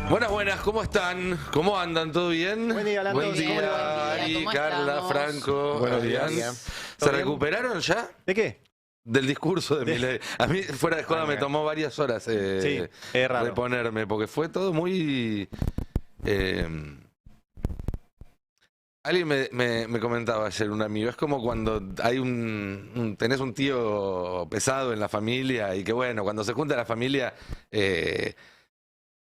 Buenas, buenas, ¿cómo están? ¿Cómo andan? ¿Todo bien? Buen día, Lantos. Buen día, Buen día, Ari, ¿cómo Carla, estamos? Franco, Buenos Adrián. días. ¿Se ¿Todo bien? recuperaron ya? ¿De qué? Del discurso de Milei. A mí, fuera de joda, me tomó varias horas Sí, es raro. reponerme, porque fue todo muy... Alguien me comentaba ayer, un amigo, es como cuando hay tenés un tío pesado en la familia y que bueno, cuando se junta la familia,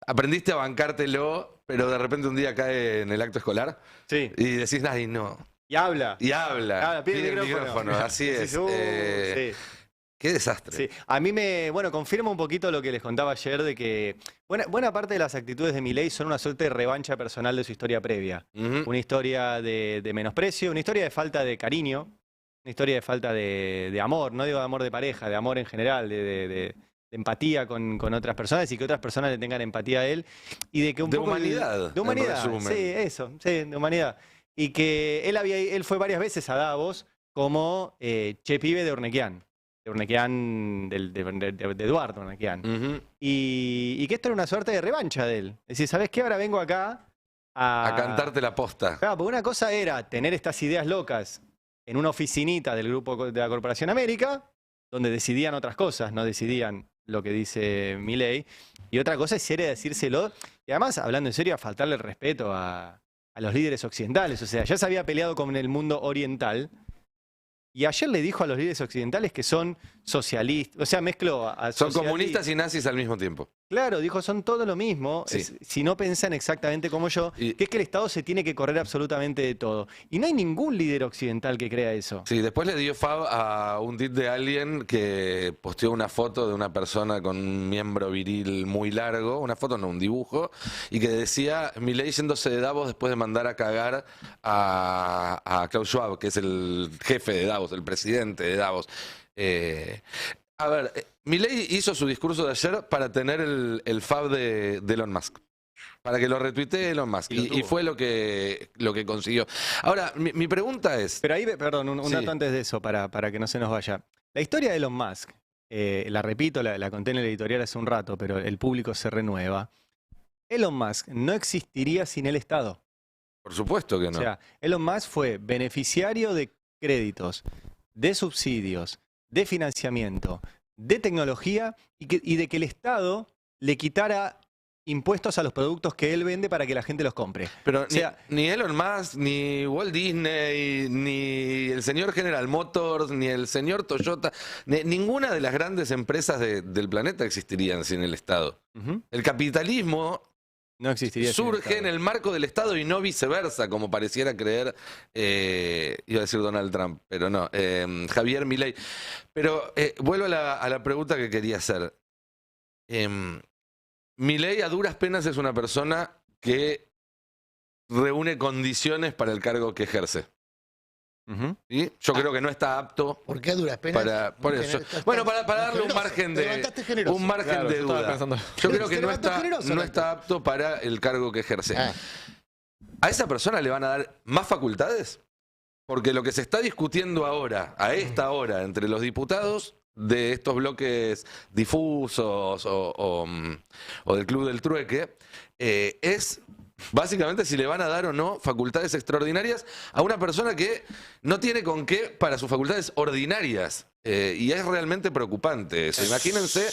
aprendiste a bancártelo, pero de repente un día cae en el acto escolar Sí. y decís, ay, no. Y habla. Y habla, Pide el el micrófono. así es. Sí, sí. Qué desastre. Sí. A mí confirma un poquito lo que les contaba ayer de que buena parte de las actitudes de Milei son una suerte de revancha personal de su historia previa. Ujú. Una historia de menosprecio, una historia de falta de cariño, una historia de falta de amor, no digo de amor de pareja, de amor en general, de empatía con otras personas y que otras personas le tengan empatía a él. Y de que un De poco humanidad, de humanidad, en resumen. sí, eso, sí, de humanidad. Y que él fue varias veces a Davos como che pibe de Urnequian. De Urnequian, de Eduardo Urnequian. Ujú. Y que esto era una suerte de revancha de él. Es decir, ¿sabes qué? Ahora vengo acá A cantarte la posta. Claro, porque una cosa era tener estas ideas locas en una oficinita del grupo de la Corporación América, donde decidían otras cosas, no decidían lo que dice Milei. Y otra cosa es decírselo. Y además, hablando en serio, a faltarle el respeto a los líderes occidentales. O sea, ya se había peleado con el mundo oriental. Y ayer le dijo a los líderes occidentales que son socialistas. O sea, mezcló a Son socialistas. comunistas y nazis al mismo tiempo. Claro, dijo, son todo lo mismo, Sí. si no piensan exactamente como yo, Y- que es que el Estado se tiene que correr absolutamente de todo. Y no hay ningún líder occidental que crea eso. Sí, después le dio fab a un tweet de alguien que posteó una foto de una persona con un miembro viril muy largo, una foto, no, un dibujo, y que decía Milei yéndose de Davos después de mandar a cagar a Klaus Schwab, que es el jefe de Davos, el presidente de Davos. A ver, Milei hizo su discurso de ayer para tener el fab de Elon Musk. Para que lo retuitee Elon Musk. Y lo Y tuvo. fue lo que consiguió. Ahora, mi pregunta es... Pero ahí, perdón, un Sí. dato antes de eso, para que no se nos vaya. La historia de Elon Musk, la repito, la conté en el editorial hace un rato, pero el público se renueva. Elon Musk no existiría sin el Estado. Por supuesto que no. O sea, Elon Musk fue beneficiario de créditos, de subsidios, de financiamiento, de tecnología y de que el Estado le quitara impuestos a los productos que él vende para que la gente los compre. Pero O sea, ni Elon Musk, ni Walt Disney, ni el señor General Motors, ni el señor Toyota, ninguna de las grandes empresas del planeta existirían sin el Estado. ujú, El capitalismo no existiría sin el surge en Estado. el marco del Estado y no viceversa, como pareciera creer, iba a decir Donald Trump, pero no, Javier Milei. Pero vuelvo a la pregunta que quería hacer. Milei a duras penas es una persona que reúne condiciones para el cargo que ejerce. Ujú. ¿Sí? Yo creo que no está apto ¿Por qué a duras penas? por eso. Bueno, para darle un Generoso, margen te de levantaste generoso. un margen Claro, de yo estaba duda. pensando. Yo creo que Se no levantó está, generoso, no Nacho. está apto para el cargo que ejerce. Ah, ¿A esa persona le van a dar más facultades? Porque lo que se está discutiendo ahora, a esta hora, entre los diputados de estos bloques difusos o del Club del Trueque, es básicamente si le van a dar o no facultades extraordinarias a una persona que no tiene con qué para sus facultades ordinarias. Y es realmente preocupante eso. Imagínense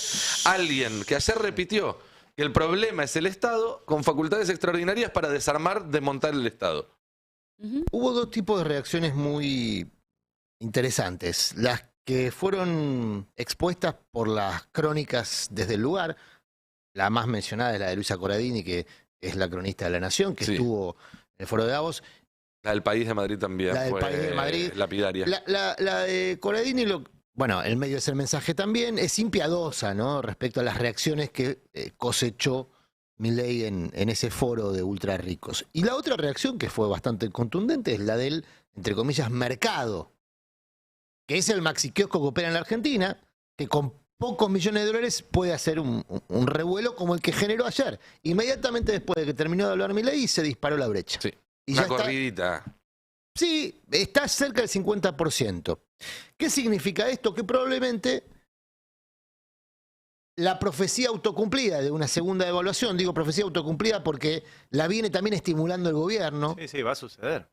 alguien que ayer repitió que el problema es el Estado con facultades extraordinarias para desarmar, desmontar el Estado. Ujú. hubo dos tipos de reacciones muy interesantes. Las que fueron expuestas por las crónicas desde el lugar. La más mencionada es la de Luisa Corradini, que es la cronista de La Nación, que Sí. estuvo en el Foro de Davos. La del País de Madrid también La del fue País de Madrid. lapidaria. La de Corradini, bueno, el medio es el mensaje también, es impiadosa, ¿no? Respecto a las reacciones que cosechó Milei en ese foro de ultra ricos. Y la otra reacción, que fue bastante contundente, es la del, entre comillas, mercado, que es el maxi kiosco que opera en la Argentina, que con pocos millones de dólares puede hacer un revuelo como el que generó ayer. Inmediatamente después de que terminó de hablar Milei, se disparó la brecha. Sí. Y Una ya está. corridita. Sí, está cerca del 50%. ¿Qué significa esto? Que probablemente la profecía autocumplida de una segunda devaluación. Digo profecía autocumplida porque la viene también estimulando el gobierno. Sí, va a suceder.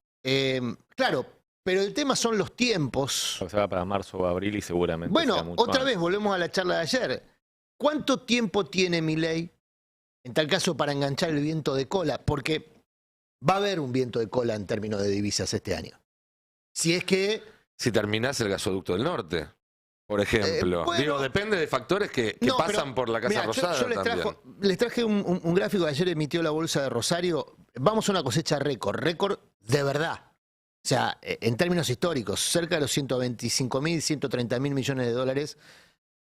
Claro, pero el tema son los tiempos. Se va para marzo o abril y seguramente Bueno, sea mucho otra antes. vez volvemos a la charla de ayer. ¿Cuánto tiempo tiene Milei, en tal caso, para enganchar el viento de cola? Porque va a haber un viento de cola en términos de divisas este año. Si es que... Si terminás el gasoducto del norte, por ejemplo. bueno. Digo, depende de factores que No, pasan pero, por la Casa mirá, Rosada yo también. les traje un gráfico que ayer emitió la Bolsa de Rosario. Vamos a una cosecha récord de verdad. O sea, en términos históricos, cerca de los 125.000, 130.000 millones de dólares.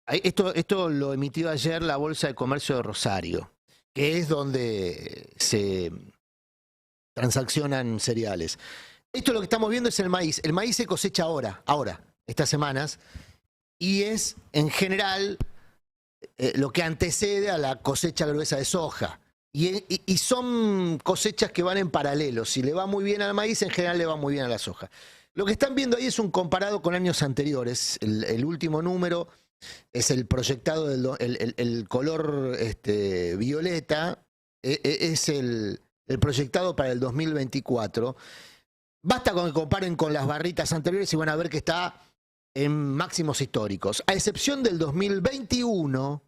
Esto lo emitió ayer la Bolsa de Comercio de Rosario, que es donde se transaccionan cereales. Esto lo que estamos viendo es el maíz. El maíz se cosecha ahora, estas semanas, y es en general lo que antecede a la cosecha gruesa de soja. Y son cosechas que van en paralelo. Si le va muy bien al maíz, en general le va muy bien a la soja. Lo que están viendo ahí es un comparado con años anteriores. El último número es el proyectado, el color violeta, es el proyectado para el 2024. Basta con que comparen con las barritas anteriores y van a ver que está en máximos históricos. A excepción del 2021,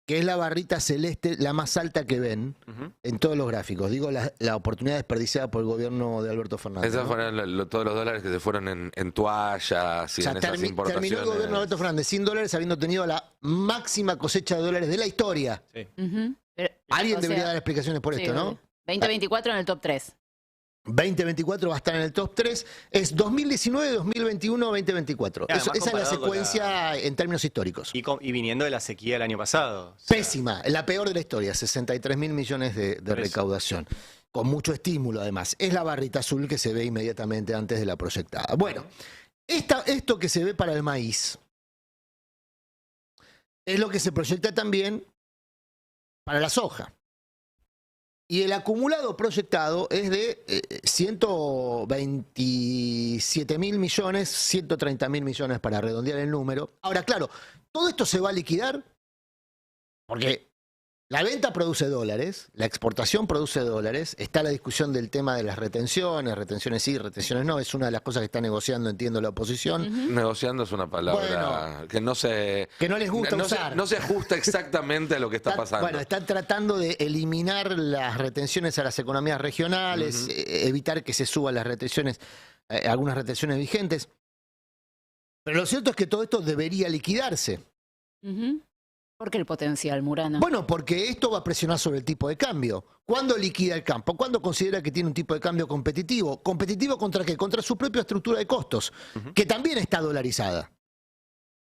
que es la barrita celeste, la más alta que ven en todos los gráficos. Digo, la oportunidad desperdiciada por el gobierno de Alberto Fernández. Esos ¿no? fueron todos los dólares que se fueron en toallas y O sea, en esas terminó importaciones. el gobierno de Alberto Fernández sin dólares, habiendo tenido la máxima cosecha de dólares de la historia. Sí. Pero, Alguien o debería sea, dar explicaciones por sí, esto, ¿no? obvio. 2024 en el top 3. 2024 va a estar en el top 3. Es 2019, 2021, 2024. Y además Esa es la comparado con secuencia en términos históricos. Y viniendo de la sequía del año pasado. O sea, Pésima, la peor de la historia, 63.000 millones de Por eso. recaudación. Con mucho estímulo, además. Es la barrita azul que se ve inmediatamente antes de la proyectada. Bueno, esto que se ve para el maíz es lo que se proyecta también para la soja. Y el acumulado proyectado es de 127.000 millones, 130.000 millones para redondear el número. Ahora, claro, todo esto se va a liquidar porque la venta produce dólares, la exportación produce dólares, está la discusión del tema de las retenciones sí, retenciones no, es una de las cosas que está negociando, entiendo, la oposición. Negociando es una palabra que no se... Que no les gusta no usar. no se ajusta exactamente a lo que está pasando. Bueno, están tratando de eliminar las retenciones a las economías regionales, evitar que se suban las retenciones, algunas retenciones vigentes. Pero lo cierto es que todo esto debería liquidarse. ¿Por qué el potencial, Murano? Bueno, porque esto va a presionar sobre el tipo de cambio. ¿Cuándo liquida el campo? ¿Cuándo considera que tiene un tipo de cambio competitivo? ¿Competitivo contra qué? Contra su propia estructura de costos, que también está dolarizada.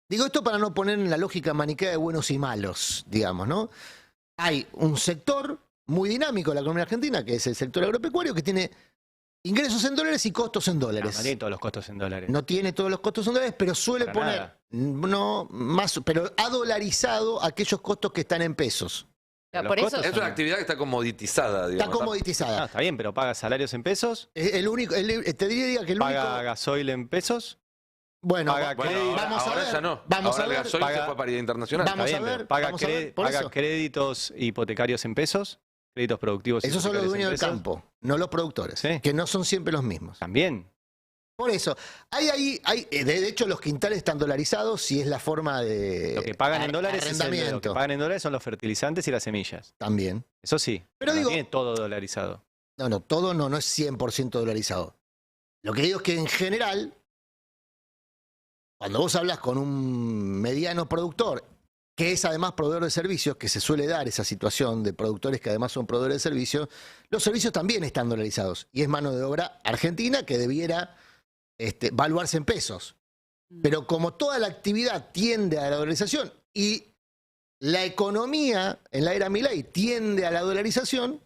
Digo esto para no poner en la lógica maniquea de buenos y malos, digamos, ¿no? Hay un sector muy dinámico de la economía argentina, que es el sector agropecuario, que tiene ingresos en dólares y costos en dólares. No tiene todos los costos en dólares. No tiene todos los costos en dólares, pero suele Para poner, nada. no más, pero ha dolarizado aquellos costos que están en pesos. O sea, los por eso, costos Es una actividad que está comoditizada, digamos. Está comoditizada. Está bien, pero paga salarios en pesos, El único, te diría que el paga único. gasoil en pesos, Bueno, paga Bueno, crédito. ahora, Vamos a ahora ver, ya no. vamos ahora a ver. el gasoil Paga- se fue para paridad internacional. Vamos está a bien, ver, pero paga, vamos a ver, por paga eso. créditos hipotecarios en pesos, créditos productivos Esos son los hipotecarios dueños en del pesos. campo, no los productores, Sí. que no son siempre los mismos. También. Por eso, de hecho los quintales están dolarizados y es la forma de Lo que pagan en dólares lo que arrendamiento pagan en dólares son los fertilizantes y las semillas. también. Eso sí. Pero no digo- tiene todo dolarizado. No, todo no es 100% dolarizado. Lo que digo es que en general, cuando vos hablas con un mediano productor, que es además proveedor de servicios, que se suele dar esa situación de productores que además son proveedores de servicios, los servicios también están dolarizados. Y es mano de obra argentina que debiera valuarse en pesos. Pero como toda la actividad tiende a la dolarización y la economía en la era Milei tiende a la dolarización,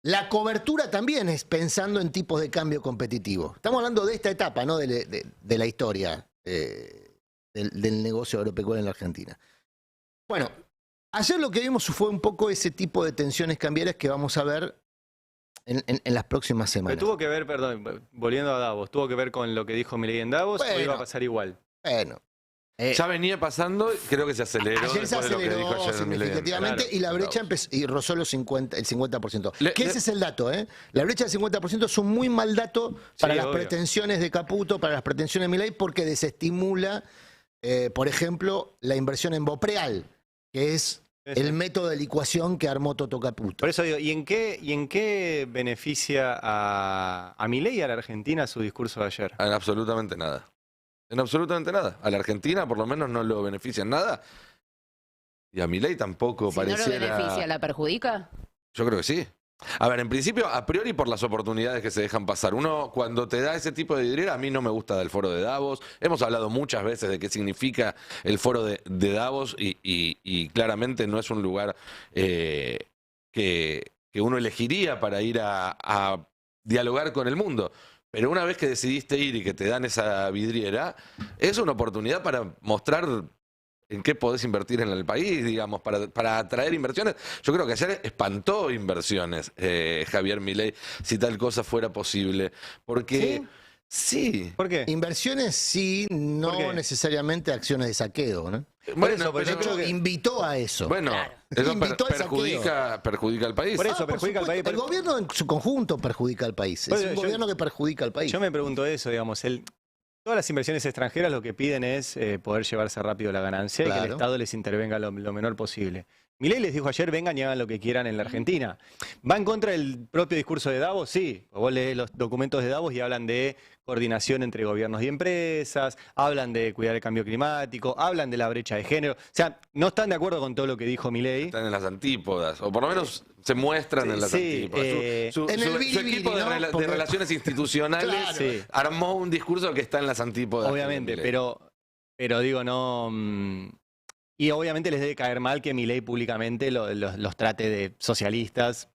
la cobertura también es pensando en tipos de cambio competitivo. Estamos hablando de esta etapa, ¿no? de la historia del negocio agropecuario en la Argentina. Bueno, ayer lo que vimos fue un poco ese tipo de tensiones cambiarias que vamos a ver en las próximas Pero semanas. tuvo que ver, perdón, volviendo a Davos, tuvo que ver con lo que dijo Milei en Davos o Bueno. iba a pasar igual. Bueno, Ya venía pasando, creo que se aceleró. Ayer se después de lo que aceleró dijo ayer Milei. significativamente Claro. y la brecha y rozó el 50%. Le- Que ese es el dato, ¿eh? La brecha del 50% es un muy mal dato para Sí, las obvio. pretensiones de Caputo, para las pretensiones de Milei, porque desestimula, por ejemplo, la inversión en Bopreal, que es el método de licuación que armó Toto Caputo. Por eso digo, ¿y en qué beneficia a Milei y a la Argentina su discurso de ayer? En absolutamente nada. En absolutamente nada. A la Argentina por lo menos no lo beneficia en nada. Y a Milei tampoco Si no lo pareciera... beneficia, ¿la perjudica? Yo creo que sí. A ver, en principio, a priori por las oportunidades que se dejan pasar. Uno, cuando te da ese tipo de vidriera, a mí no me gusta del foro de Davos. Hemos hablado muchas veces de qué significa el foro de Davos y claramente no es un lugar que uno elegiría para ir a dialogar con el mundo. Pero una vez que decidiste ir y que te dan esa vidriera, es una oportunidad para mostrar en qué podés invertir en el país, digamos, para atraer inversiones. Yo creo que ayer espantó inversiones, Javier Milei, si tal cosa fuera posible. Porque sí. ¿Por qué? Inversiones sí, ¿Por no qué? necesariamente acciones de saqueo, ¿no? eso, pero- De hecho, invitó a eso. bueno, Claro. eso Invitó al perjudica al país. Por eso, Por perjudica al supuesto, país. el gobierno en su conjunto perjudica al país. Bueno, Es un yo- gobierno que perjudica al país. Yo me pregunto eso, digamos, todas las inversiones extranjeras lo que piden es poder llevarse rápido la ganancia y que el Claro. Estado les intervenga lo menor posible. Milei les dijo ayer, vengan y hagan lo que quieran en la Argentina. ¿Va en contra del propio discurso de Davos? Sí. Vos lees los documentos de Davos y hablan de coordinación entre gobiernos y empresas, hablan de cuidar el cambio climático, hablan de la brecha de género. O sea, no están de acuerdo con todo lo que dijo Milei. Están en las antípodas, o por lo menos se muestran en las sí, antípodas. Su en el su biribiri, equipo de, ¿no? de Porque- relaciones institucionales Claro. Sí. armó un discurso que está en las antípodas. Obviamente, de Milei. pero digo, no. Y obviamente les debe caer mal que Milei públicamente los trate de socialistas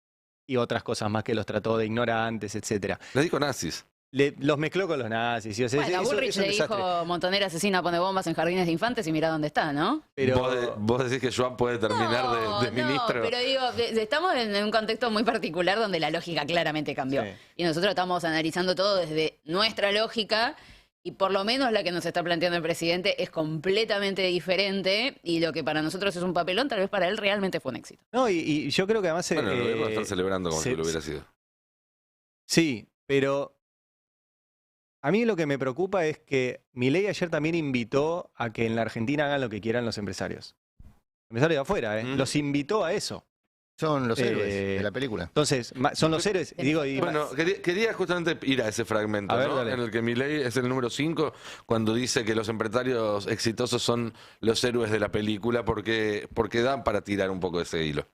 y otras cosas más que los trató de ignorantes, etcétera. Les dijo nazis. Los mezcló con los nazis. Y, o sea, Bueno, a eso Bullrich es un le desastre. dijo Montonera asesina pone bombas en jardines de infantes y mira dónde está, ¿no? Pero, ¿Vos decís que Joan puede terminar de ministro? No, pero digo, estamos en un contexto muy particular donde la lógica claramente cambió. Sí. Y nosotros estamos analizando todo desde nuestra lógica y por lo menos la que nos está planteando el presidente es completamente diferente y lo que para nosotros es un papelón, tal vez para él realmente fue un éxito. no, y yo creo que además. Bueno, lo debemos estar celebrando como si lo hubiera sido. Sí, pero a mí lo que me preocupa es que Milei ayer también invitó a que en la Argentina hagan lo que quieran los empresarios. Empresarios de afuera, ¿eh? Mm. Los invitó a eso. Son los héroes Eh, de la película. Entonces, son los héroes. Y digo, Bueno, quería justamente ir a ese fragmento, A ver, ¿no? dale. En el que Milei es el número 5, cuando dice que los empresarios exitosos son los héroes de la película porque dan para tirar un poco ese hilo.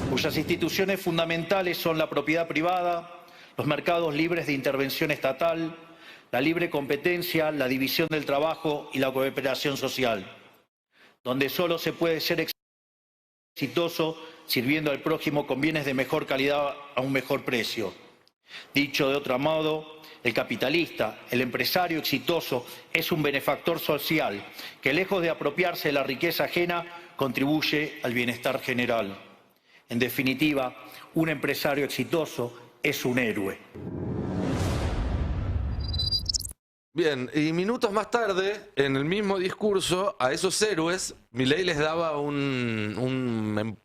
Cuyas instituciones fundamentales son la propiedad privada, los mercados libres de intervención estatal, la libre competencia, la división del trabajo y la cooperación social, donde solo se puede ser exitoso sirviendo al prójimo con bienes de mejor calidad a un mejor precio. Dicho de otro modo, el capitalista, el empresario exitoso, es un benefactor social que, lejos de apropiarse de la riqueza ajena, contribuye al bienestar general. En definitiva, un empresario exitoso es un héroe. Bien, y minutos más tarde, en el mismo discurso, a esos héroes, Milei les daba un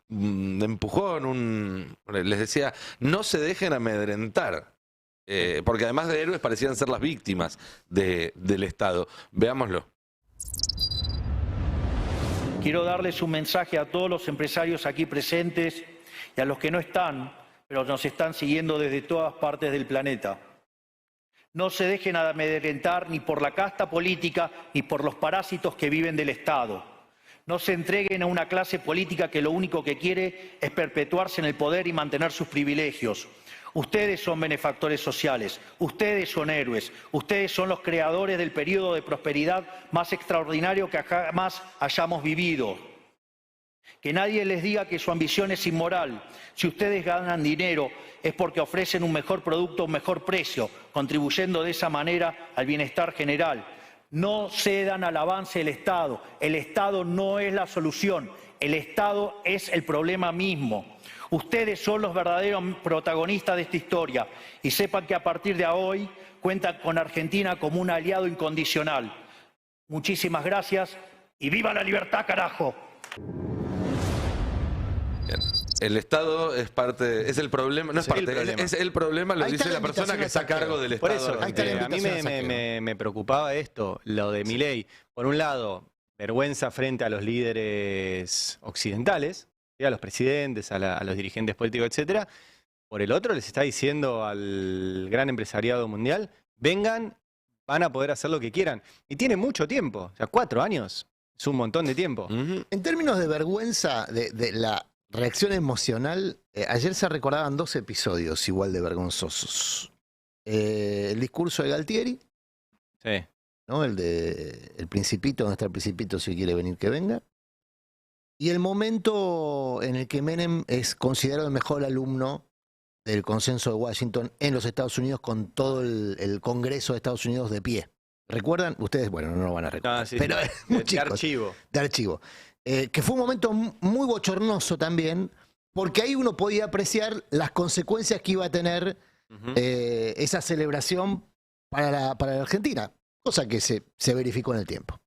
empujón, les decía, no se dejen amedrentar. Porque además de héroes parecían ser las víctimas del Estado. Veámoslo. Quiero darles un mensaje a todos los empresarios aquí presentes y a los que no están, pero nos están siguiendo desde todas partes del planeta. No se dejen amedrentar ni por la casta política ni por los parásitos que viven del Estado. No se entreguen a una clase política que lo único que quiere es perpetuarse en el poder y mantener sus privilegios. Ustedes son benefactores sociales, ustedes son héroes, ustedes son los creadores del periodo de prosperidad más extraordinario que jamás hayamos vivido. Que nadie les diga que su ambición es inmoral. Si ustedes ganan dinero es porque ofrecen un mejor producto a un mejor precio, contribuyendo de esa manera al bienestar general. No cedan al avance del Estado. El Estado no es la solución. El Estado es el problema mismo. Ustedes son los verdaderos protagonistas de esta historia y sepan que a partir de hoy cuentan con Argentina como un aliado incondicional. Muchísimas gracias y ¡viva la libertad, carajo! Bien. El Estado es parte, es el problema, no es parte, es el problema, lo Ahí está dice la la persona que está a invitación al cargo del Por Estado. eso, Ahí está la a mí invitación al saqueo. me preocupaba esto, lo de Milei. Por un lado, vergüenza frente a los líderes occidentales, ¿sí? A los presidentes, a los dirigentes políticos, etcétera. Por el otro, les está diciendo al gran empresariado mundial, vengan, van a poder hacer lo que quieran. Y tiene mucho tiempo, o sea, 4 años, es un montón de tiempo. Ujú. En términos de vergüenza, de la reacción emocional, ayer se recordaban 2 episodios igual de vergonzosos. El discurso de Galtieri, Sí. ¿no? El de El Principito, donde está el Principito, si quiere venir que venga. Y el momento en el que Menem es considerado el mejor alumno del consenso de Washington en los Estados Unidos, con todo el Congreso de Estados Unidos de pie. ¿Recuerdan? Ustedes, bueno, no lo van a recordar, Ah, sí, pero sí. muy De chicos, archivo. de archivo. Que fue un momento muy bochornoso también, porque ahí uno podía apreciar las consecuencias que iba a tener Ujú. esa celebración para la Argentina, cosa que se verificó en el tiempo.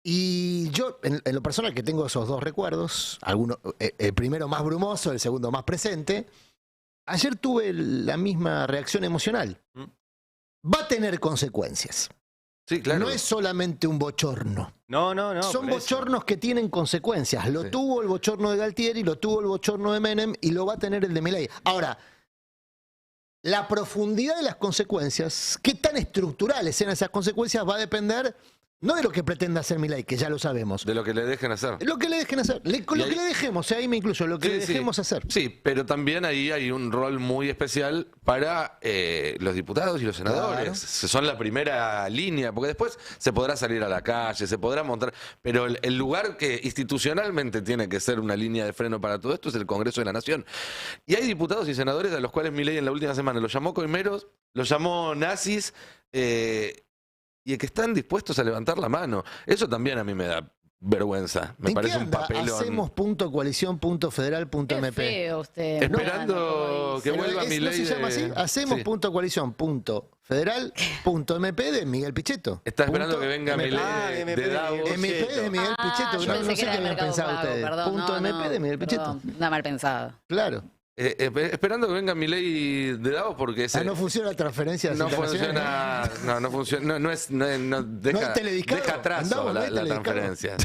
Y yo, en lo personal, que tengo esos 2 recuerdos, el primero más brumoso, el segundo más presente, ayer tuve la misma reacción emocional. Va a tener consecuencias. Sí, claro. No es solamente un bochorno. No, Son por eso. bochornos que tienen consecuencias. Lo Sí. tuvo el bochorno de Galtieri, lo tuvo el bochorno de Menem y lo va a tener el de Milei. Ahora, la profundidad de las consecuencias, qué tan estructurales sean esas consecuencias, va a depender no de lo que pretenda hacer Milei, que ya lo sabemos. De lo que le dejen hacer. Lo que le dejen hacer. Con Y lo que ahí- le dejemos, ahí me incluyo, lo que le Sí, sí. dejemos hacer. Sí, pero también ahí hay un rol muy especial para los diputados y los senadores. Claro. Son la primera línea, porque después se podrá salir a la calle, se podrá montar, pero el lugar que institucionalmente tiene que ser una línea de freno para todo esto es el Congreso de la Nación. Y hay diputados y senadores a los cuales Milei en la última semana los llamó coimeros, los llamó nazis, y que están dispuestos a levantar la mano. Eso también a mí me da vergüenza. Me ¿En parece qué un anda? papelón. Hacemos.coalición.federal.mp. Qué feo usted. Esperando que Pero vuelva ¿no Milei se llama de- así? Hacemos.coalición.federal.mp de Miguel Pichetto. Está esperando que venga MP. Milei Ah, de MP de Davos. Miguel MP de Miguel Ah, Pichetto. yo No, pensé no sé que qué era habían Mercado pensado Pago, ustedes. perdón, Punto no, MP de Miguel Pichetto. perdón, está mal pensado. Claro. Esperando que venga Milei de Davos porque ese No funciona la transferencia no internacional. funciona, no funciona, no deja, hay telediscado. deja atraso Andamos, no hay la telediscado. transferencia.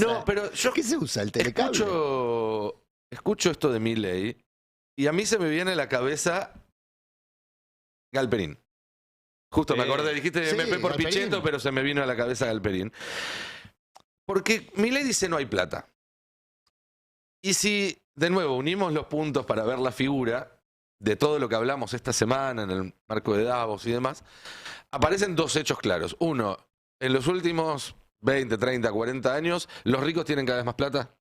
No, pero yo ¿Qué se usa? ¿El telecable? escucho esto de Milei y a mí se me viene a la cabeza Galperín. Justo me acordé, dijiste Sí, MP por Galperín. Pichetto, pero se me vino a la cabeza Galperín. Porque Milei dice no hay plata. Y si, de nuevo, unimos los puntos para ver la figura de todo lo que hablamos esta semana en el marco de Davos y demás, aparecen 2 hechos claros. Uno, en los últimos 20, 30, 40 años, los ricos tienen cada vez más plata.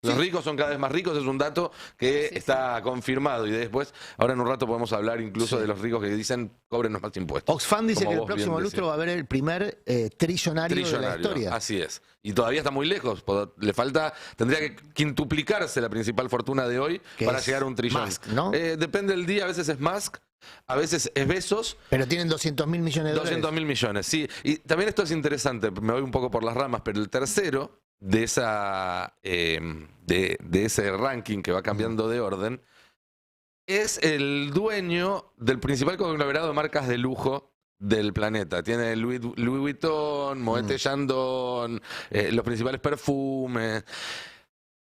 Los ricos son cada vez más ricos, es un dato que Sí, está confirmado. Y después, ahora en un rato podemos hablar incluso Sí. de los ricos que dicen cóbrenos más impuestos. Oxfam dice Como que el vos próximo bien lustro decís. va a haber el primer trillonario de la Trillonario, historia. así es. Y todavía está muy lejos. Le falta, tendría que quintuplicarse la principal fortuna de hoy Que para es llegar a un trillón. Musk, ¿no? Depende del día, a veces es Musk, a veces es Bezos. Pero tienen 200.000 millones de dólares. 200.000 millones, sí. Y también esto es interesante, me voy un poco por las ramas, pero el tercero de esa de ese ranking que va cambiando de orden es el dueño del principal conglomerado de marcas de lujo del planeta. Tiene Louis Vuitton, Moet Chandon, los principales perfumes.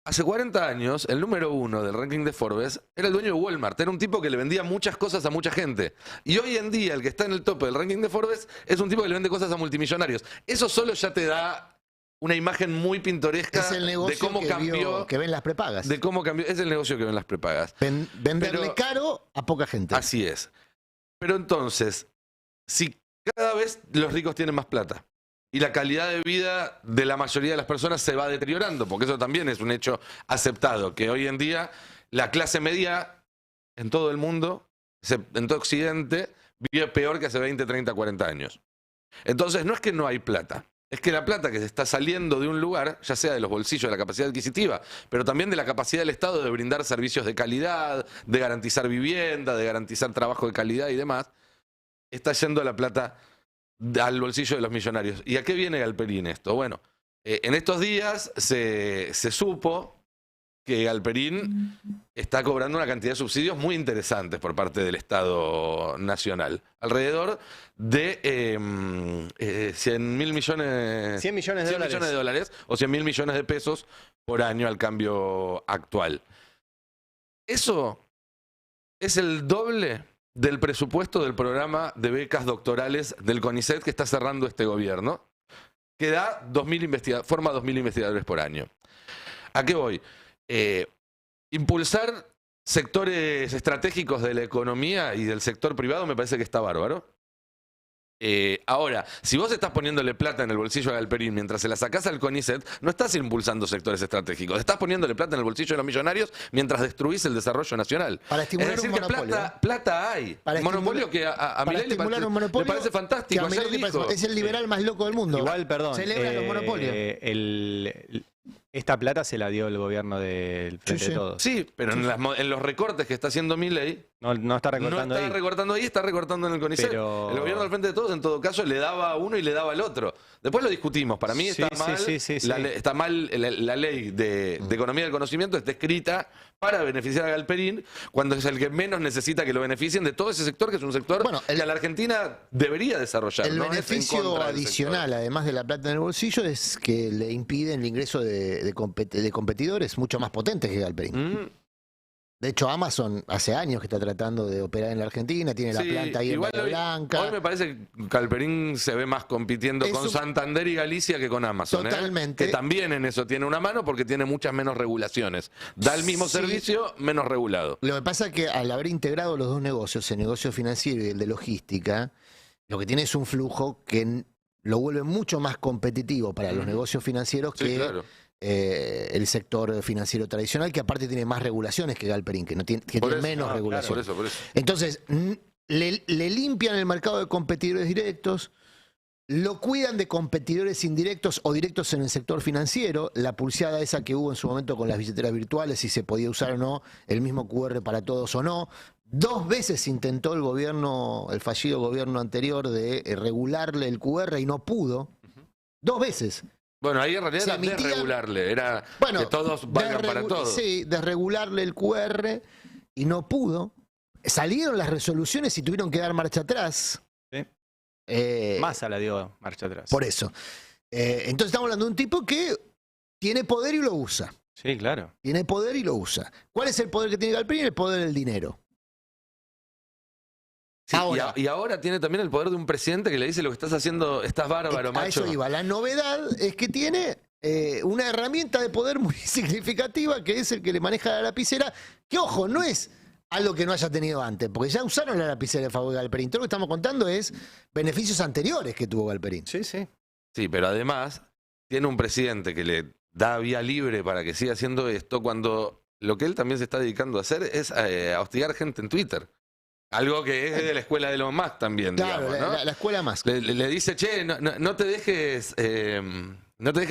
Hace 40 años, el número 1 del ranking de Forbes era el dueño de Walmart. Era un tipo que le vendía muchas cosas a mucha gente. Y hoy en día, el que está en el tope del ranking de Forbes es un tipo que le vende cosas a multimillonarios. Eso solo ya te da una imagen muy pintoresca Es el negocio de cómo cambió. que ven las prepagas. De cómo cambió. Es el negocio que ven las prepagas. Venderle Pero- caro a poca gente. Así es. Pero entonces, si cada vez los ricos tienen más plata y la calidad de vida de la mayoría de las personas se va deteriorando, porque eso también es un hecho aceptado, que hoy en día la clase media en todo el mundo, en todo Occidente, vive peor que hace 20, 30, 40 años. Entonces, no es que no hay plata, es que la plata que se está saliendo de un lugar, ya sea de los bolsillos de la capacidad adquisitiva, pero también de la capacidad del Estado de brindar servicios de calidad, de garantizar vivienda, de garantizar trabajo de calidad y demás, está yendo la plata al bolsillo de los millonarios. ¿Y a qué viene Galperín esto? Bueno, en estos días se supo que Galperín está cobrando una cantidad de subsidios muy interesantes por parte del Estado Nacional. Alrededor de 100 mil millones... 100 millones de 100 millones de dólares o 100 mil millones de pesos por año al cambio actual. Eso es el doble del presupuesto del programa de becas doctorales del CONICET que está cerrando este gobierno, que da forma 2.000 investigadores por año. ¿A qué voy? Impulsar sectores estratégicos de la economía y del sector privado me parece que está bárbaro. Ahora, si vos estás poniéndole plata en el bolsillo a Galperín mientras se la sacás al CONICET, no estás impulsando sectores estratégicos, estás poniéndole plata en el bolsillo de los millonarios mientras destruís el desarrollo nacional. Para estimular es decir, un que monopolio. plata hay. Para Monopolio que a Milei le parece fantástico. Que a Milei le parece- es el liberal más loco del mundo. Igual, perdón. Celebra los monopolios. Esta plata se la dio el gobierno del Frente Sí, sí. de Todos. Sí, pero en los recortes que está haciendo Milei, No está recortando no está ahí. recortando ahí, está recortando en el CONICET. Pero- El gobierno del Frente de Todos, en todo caso, le daba a uno y le daba al otro. Después lo discutimos. Para mí está Sí, mal, sí. está mal la ley de economía del conocimiento, está escrita para beneficiar a Galperín, cuando es el que menos necesita que lo beneficien de todo ese sector, que es un sector Bueno, que a la Argentina debería desarrollar. El ¿no? Es en beneficio contra del adicional, además de la plata en el bolsillo, es que le impiden el ingreso de competidores mucho más potentes que Galperín. sector. De hecho, Amazon hace años que está tratando de operar en la Argentina, tiene la Sí, planta ahí en igual Bahía Blanca. hoy me parece que Galperín se ve más compitiendo Es con un- Santander y Galicia que con Amazon. Totalmente. Que también en eso tiene una mano porque tiene muchas menos regulaciones. Da el mismo Sí. servicio, menos regulado. Lo que pasa es que al haber integrado los dos negocios, el negocio financiero y el de logística, lo que tiene es un flujo que lo vuelve mucho más competitivo para los negocios financieros Sí, que claro. el sector financiero tradicional, que aparte tiene más regulaciones que Galperín, que Por tiene eso, menos por regulaciones. eso, por eso. Entonces, le limpian el mercado de competidores directos, lo cuidan de competidores indirectos o directos en el sector financiero, la pulseada esa que hubo en su momento con las billeteras virtuales, si se podía usar o no, el mismo QR para todos o no. 2 veces intentó el fallido gobierno anterior de regularle el QR y no pudo. 2 veces. Bueno, ahí en realidad Se era emitían- desregularle, era Bueno, que todos valgan para todos. Sí, desregularle el QR y no pudo. Salieron las resoluciones y tuvieron que dar marcha atrás. Sí. Eh, Massa la dio marcha atrás. Por eso. Entonces estamos hablando de un tipo que tiene poder y lo usa. Sí, claro. Tiene poder y lo usa. ¿Cuál es el poder que tiene Galperín? El poder del dinero. Sí, Ahora. y ahora tiene también el poder de un presidente que le dice: lo que estás haciendo, estás bárbaro, A macho. eso iba. La novedad es que tiene una herramienta de poder muy significativa, que es el que le maneja la lapicera, que, ojo, no es algo que no haya tenido antes, porque ya usaron la lapicera a favor de Galperín. Todo lo que estamos contando es beneficios anteriores que tuvo Galperín. Sí, sí. Sí, pero además tiene un presidente que le da vía libre para que siga haciendo esto, cuando lo que él también se está dedicando a hacer es a hostigar gente en Twitter. Algo que es de la escuela de Elon Musk también, Claro, digamos, ¿no? la escuela más. Le dice: che, no te dejes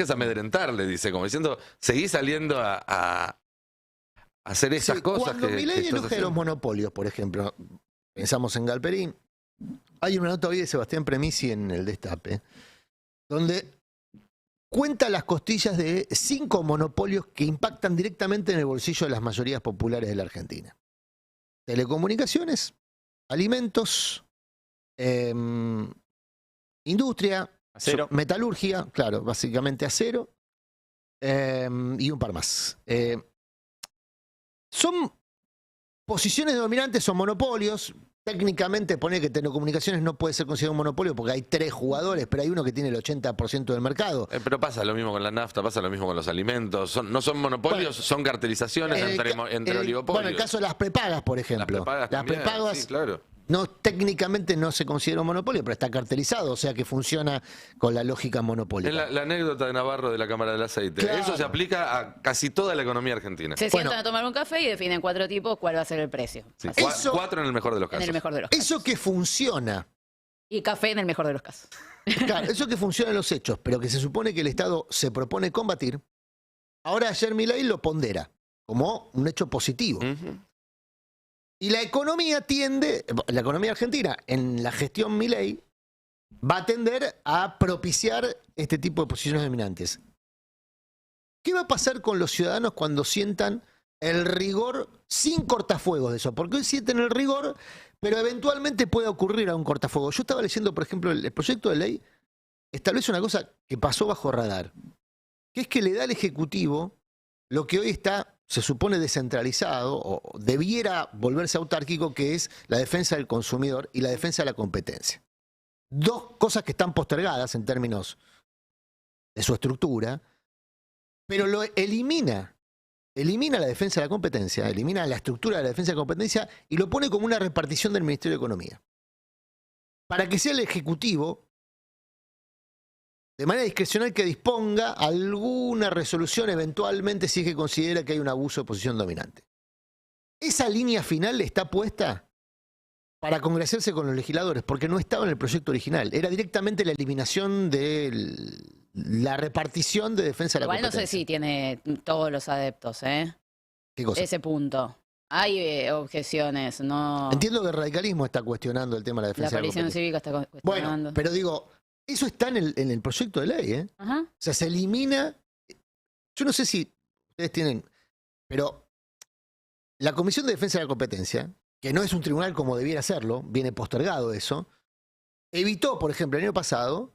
amedrentar, le dice, como diciendo, seguí saliendo a hacer esas Sí, cosas cuando que Milei estás enoja de los haciendo. monopolios, por ejemplo, pensamos en Galperín, hay una nota hoy de Sebastián Premisi en El Destape, donde cuenta las costillas de 5 monopolios que impactan directamente en el bolsillo de las mayorías populares de la Argentina. Telecomunicaciones, alimentos, industria, Acero. metalurgia, claro, básicamente acero, y un par más. Son posiciones dominantes, son monopolios. Técnicamente pone que telecomunicaciones no puede ser considerado un monopolio porque hay 3 jugadores, pero hay uno que tiene el 80% del mercado. Pero pasa lo mismo con la nafta, pasa lo mismo con los alimentos. No son monopolios, Bueno, son cartelizaciones entre oligopolios. Bueno, el caso de las prepagas, por Las ejemplo. prepagas también, prepagas sí, claro. no, técnicamente no se considera un monopolio, pero está cartelizado, o sea que funciona con la lógica monopólica. Es la anécdota de Navarro de la Cámara del Aceite. Claro. Eso se aplica a casi toda la economía argentina. Se Bueno. sientan a tomar un café y definen 4 tipos cuál va a ser el precio. Sí, Así, Eso- 4 en el mejor de los en casos. el mejor de los casos. Eso que funciona Y café en el mejor de los casos. Claro, eso que funciona en los hechos, pero que se supone que el Estado se propone combatir, ahora ayer Milei lo pondera como un hecho positivo. Ujú. Y la economía la economía argentina, en la gestión Milei, va a tender a propiciar este tipo de posiciones dominantes. ¿Qué va a pasar con los ciudadanos cuando sientan el rigor sin cortafuegos de eso? Porque hoy sienten el rigor, pero eventualmente puede ocurrir a un cortafuego. Yo estaba leyendo, por ejemplo, el proyecto de ley establece una cosa que pasó bajo radar, que es que le da al Ejecutivo lo que hoy está, se supone, descentralizado, o debiera volverse autárquico, que es la defensa del consumidor y la defensa de la competencia. Dos cosas que están postergadas en términos de su estructura, pero lo elimina la defensa de la competencia, elimina la estructura de la defensa de la competencia y lo pone como una repartición del Ministerio de Economía. Para que sea el Ejecutivo, de manera discrecional, que disponga alguna resolución eventualmente si es que considera que hay un abuso de posición dominante. Esa línea final está puesta para congresarse con los legisladores, porque no estaba en el proyecto original. Era directamente la eliminación de la repartición de defensa de la Igual no competencia. sé si tiene todos los adeptos, ¿eh? ¿Qué cosa? Ese punto. Hay objeciones, no. Entiendo que el radicalismo está cuestionando el tema de la La defensa de la coalición competencia. cívica está cuestionando. Bueno, pero digo, eso está en el proyecto de ley, ¿eh? Ajá. O sea, se elimina. Yo no sé si ustedes tienen, pero la Comisión de Defensa de la Competencia, que no es un tribunal como debiera serlo, viene postergado eso, evitó, por ejemplo, el año pasado,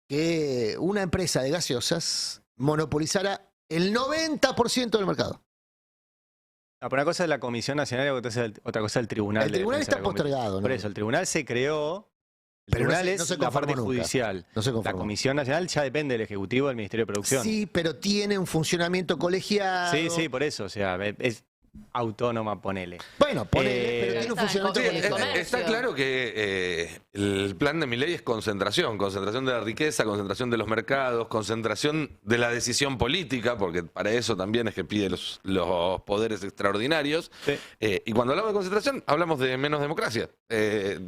que una empresa de gaseosas monopolizara el 90% del mercado. No, pero una cosa es la Comisión Nacional y otra cosa es el Tribunal. El de tribunal Defensa de está la Competencia. postergado, ¿no? Por eso, el tribunal se creó. El Pero no tribunal se- es no se la parte conformó nunca. judicial. No se La conformó. Comisión Nacional ya depende del Ejecutivo, del Ministerio de Producción. Sí, pero tiene un funcionamiento colegiado. Sí, por eso. O sea, es autónoma, ponele. Bueno, ponele, pero tiene un Está funcionamiento en Sí, comercio. colegiado. está claro que el plan de Milei es concentración de la riqueza, concentración de los mercados, concentración de la decisión política, porque para eso también es que pide los poderes extraordinarios. Sí. Y cuando hablamos de concentración, hablamos de menos democracia.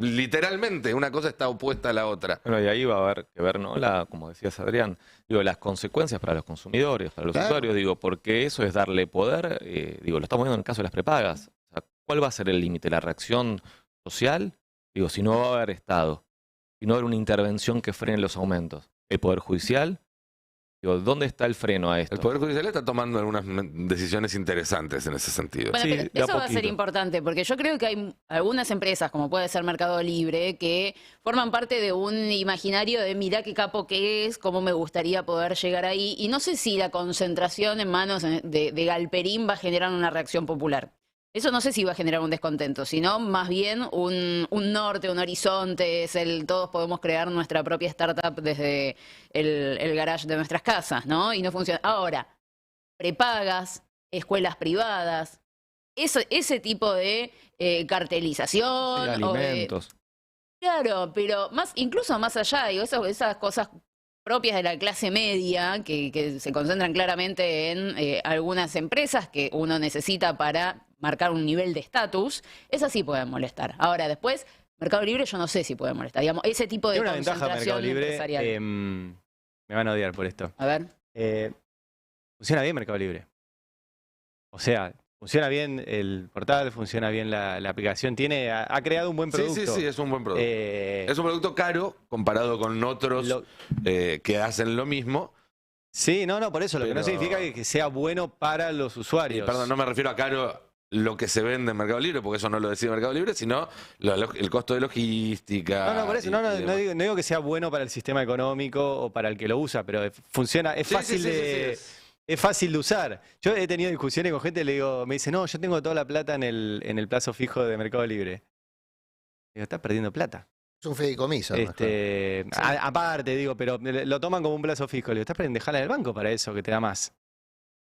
Literalmente, una cosa está opuesta a la otra. Bueno, y ahí va a haber que ver, ¿no? Como decías, Adrián, digo, las consecuencias para los consumidores, para los Claro. usuarios, digo, porque eso es darle poder, digo, lo estamos viendo en el caso de las prepagas. O sea, ¿cuál va a ser el límite? ¿La reacción social? Digo, si no va a haber Estado, si no va a haber una intervención que frene los aumentos. ¿El Poder Judicial? Digo, ¿dónde está el freno a esto? El Poder Judicial está tomando algunas decisiones interesantes en ese sentido. Bueno, Sí, pero de a eso va a ser poquito. importante, porque yo creo que hay algunas empresas, como puede ser Mercado Libre, que forman parte de un imaginario de mirá qué capo que es, cómo me gustaría poder llegar ahí. Y no sé si la concentración en manos de Galperín va a generar una reacción popular. Eso no sé si va a generar un descontento, sino más bien un norte, un horizonte, todos podemos crear nuestra propia startup desde el garage de nuestras casas, ¿no? Y no funciona. Ahora, prepagas, escuelas privadas, ese tipo de cartelización. Sí, o de- alimentos. claro, pero incluso más allá, digo, esas cosas propias de la clase media que se concentran claramente en algunas empresas que uno necesita para marcar un nivel de estatus, esas sí pueden molestar. Ahora, después, Mercado Libre yo no sé si puede molestar. Digamos, ese tipo de Tiene una ventaja Mercado concentración Libre. empresarial. Me van a odiar por esto. A ver. Funciona bien Mercado Libre. O sea, funciona bien el portal, funciona bien la aplicación. Ha creado un buen Sí, producto. sí, es un buen producto. Es un producto caro comparado con otros Lo- que hacen lo mismo. Sí, no, por eso. Lo que no Pero- significa que sea bueno para los Y, usuarios. perdón, no me refiero a caro lo que se vende en Mercado Libre, porque eso no lo decide Mercado Libre, sino el costo de logística. No, por eso, y no demás. digo que sea bueno para el sistema económico o para el que lo usa, pero funciona, es Sí, fácil sí, sí, de. sí, sí. Es fácil de usar. Yo he tenido discusiones con gente, le digo, me dice, no, yo tengo toda la plata en el plazo fijo de Mercado Libre. Digo, estás perdiendo plata. Es un fideicomiso. ¿no? Aparte, digo, pero lo toman como un plazo fijo. Le digo, estás perdiendo, dejala del banco para eso, que te da más.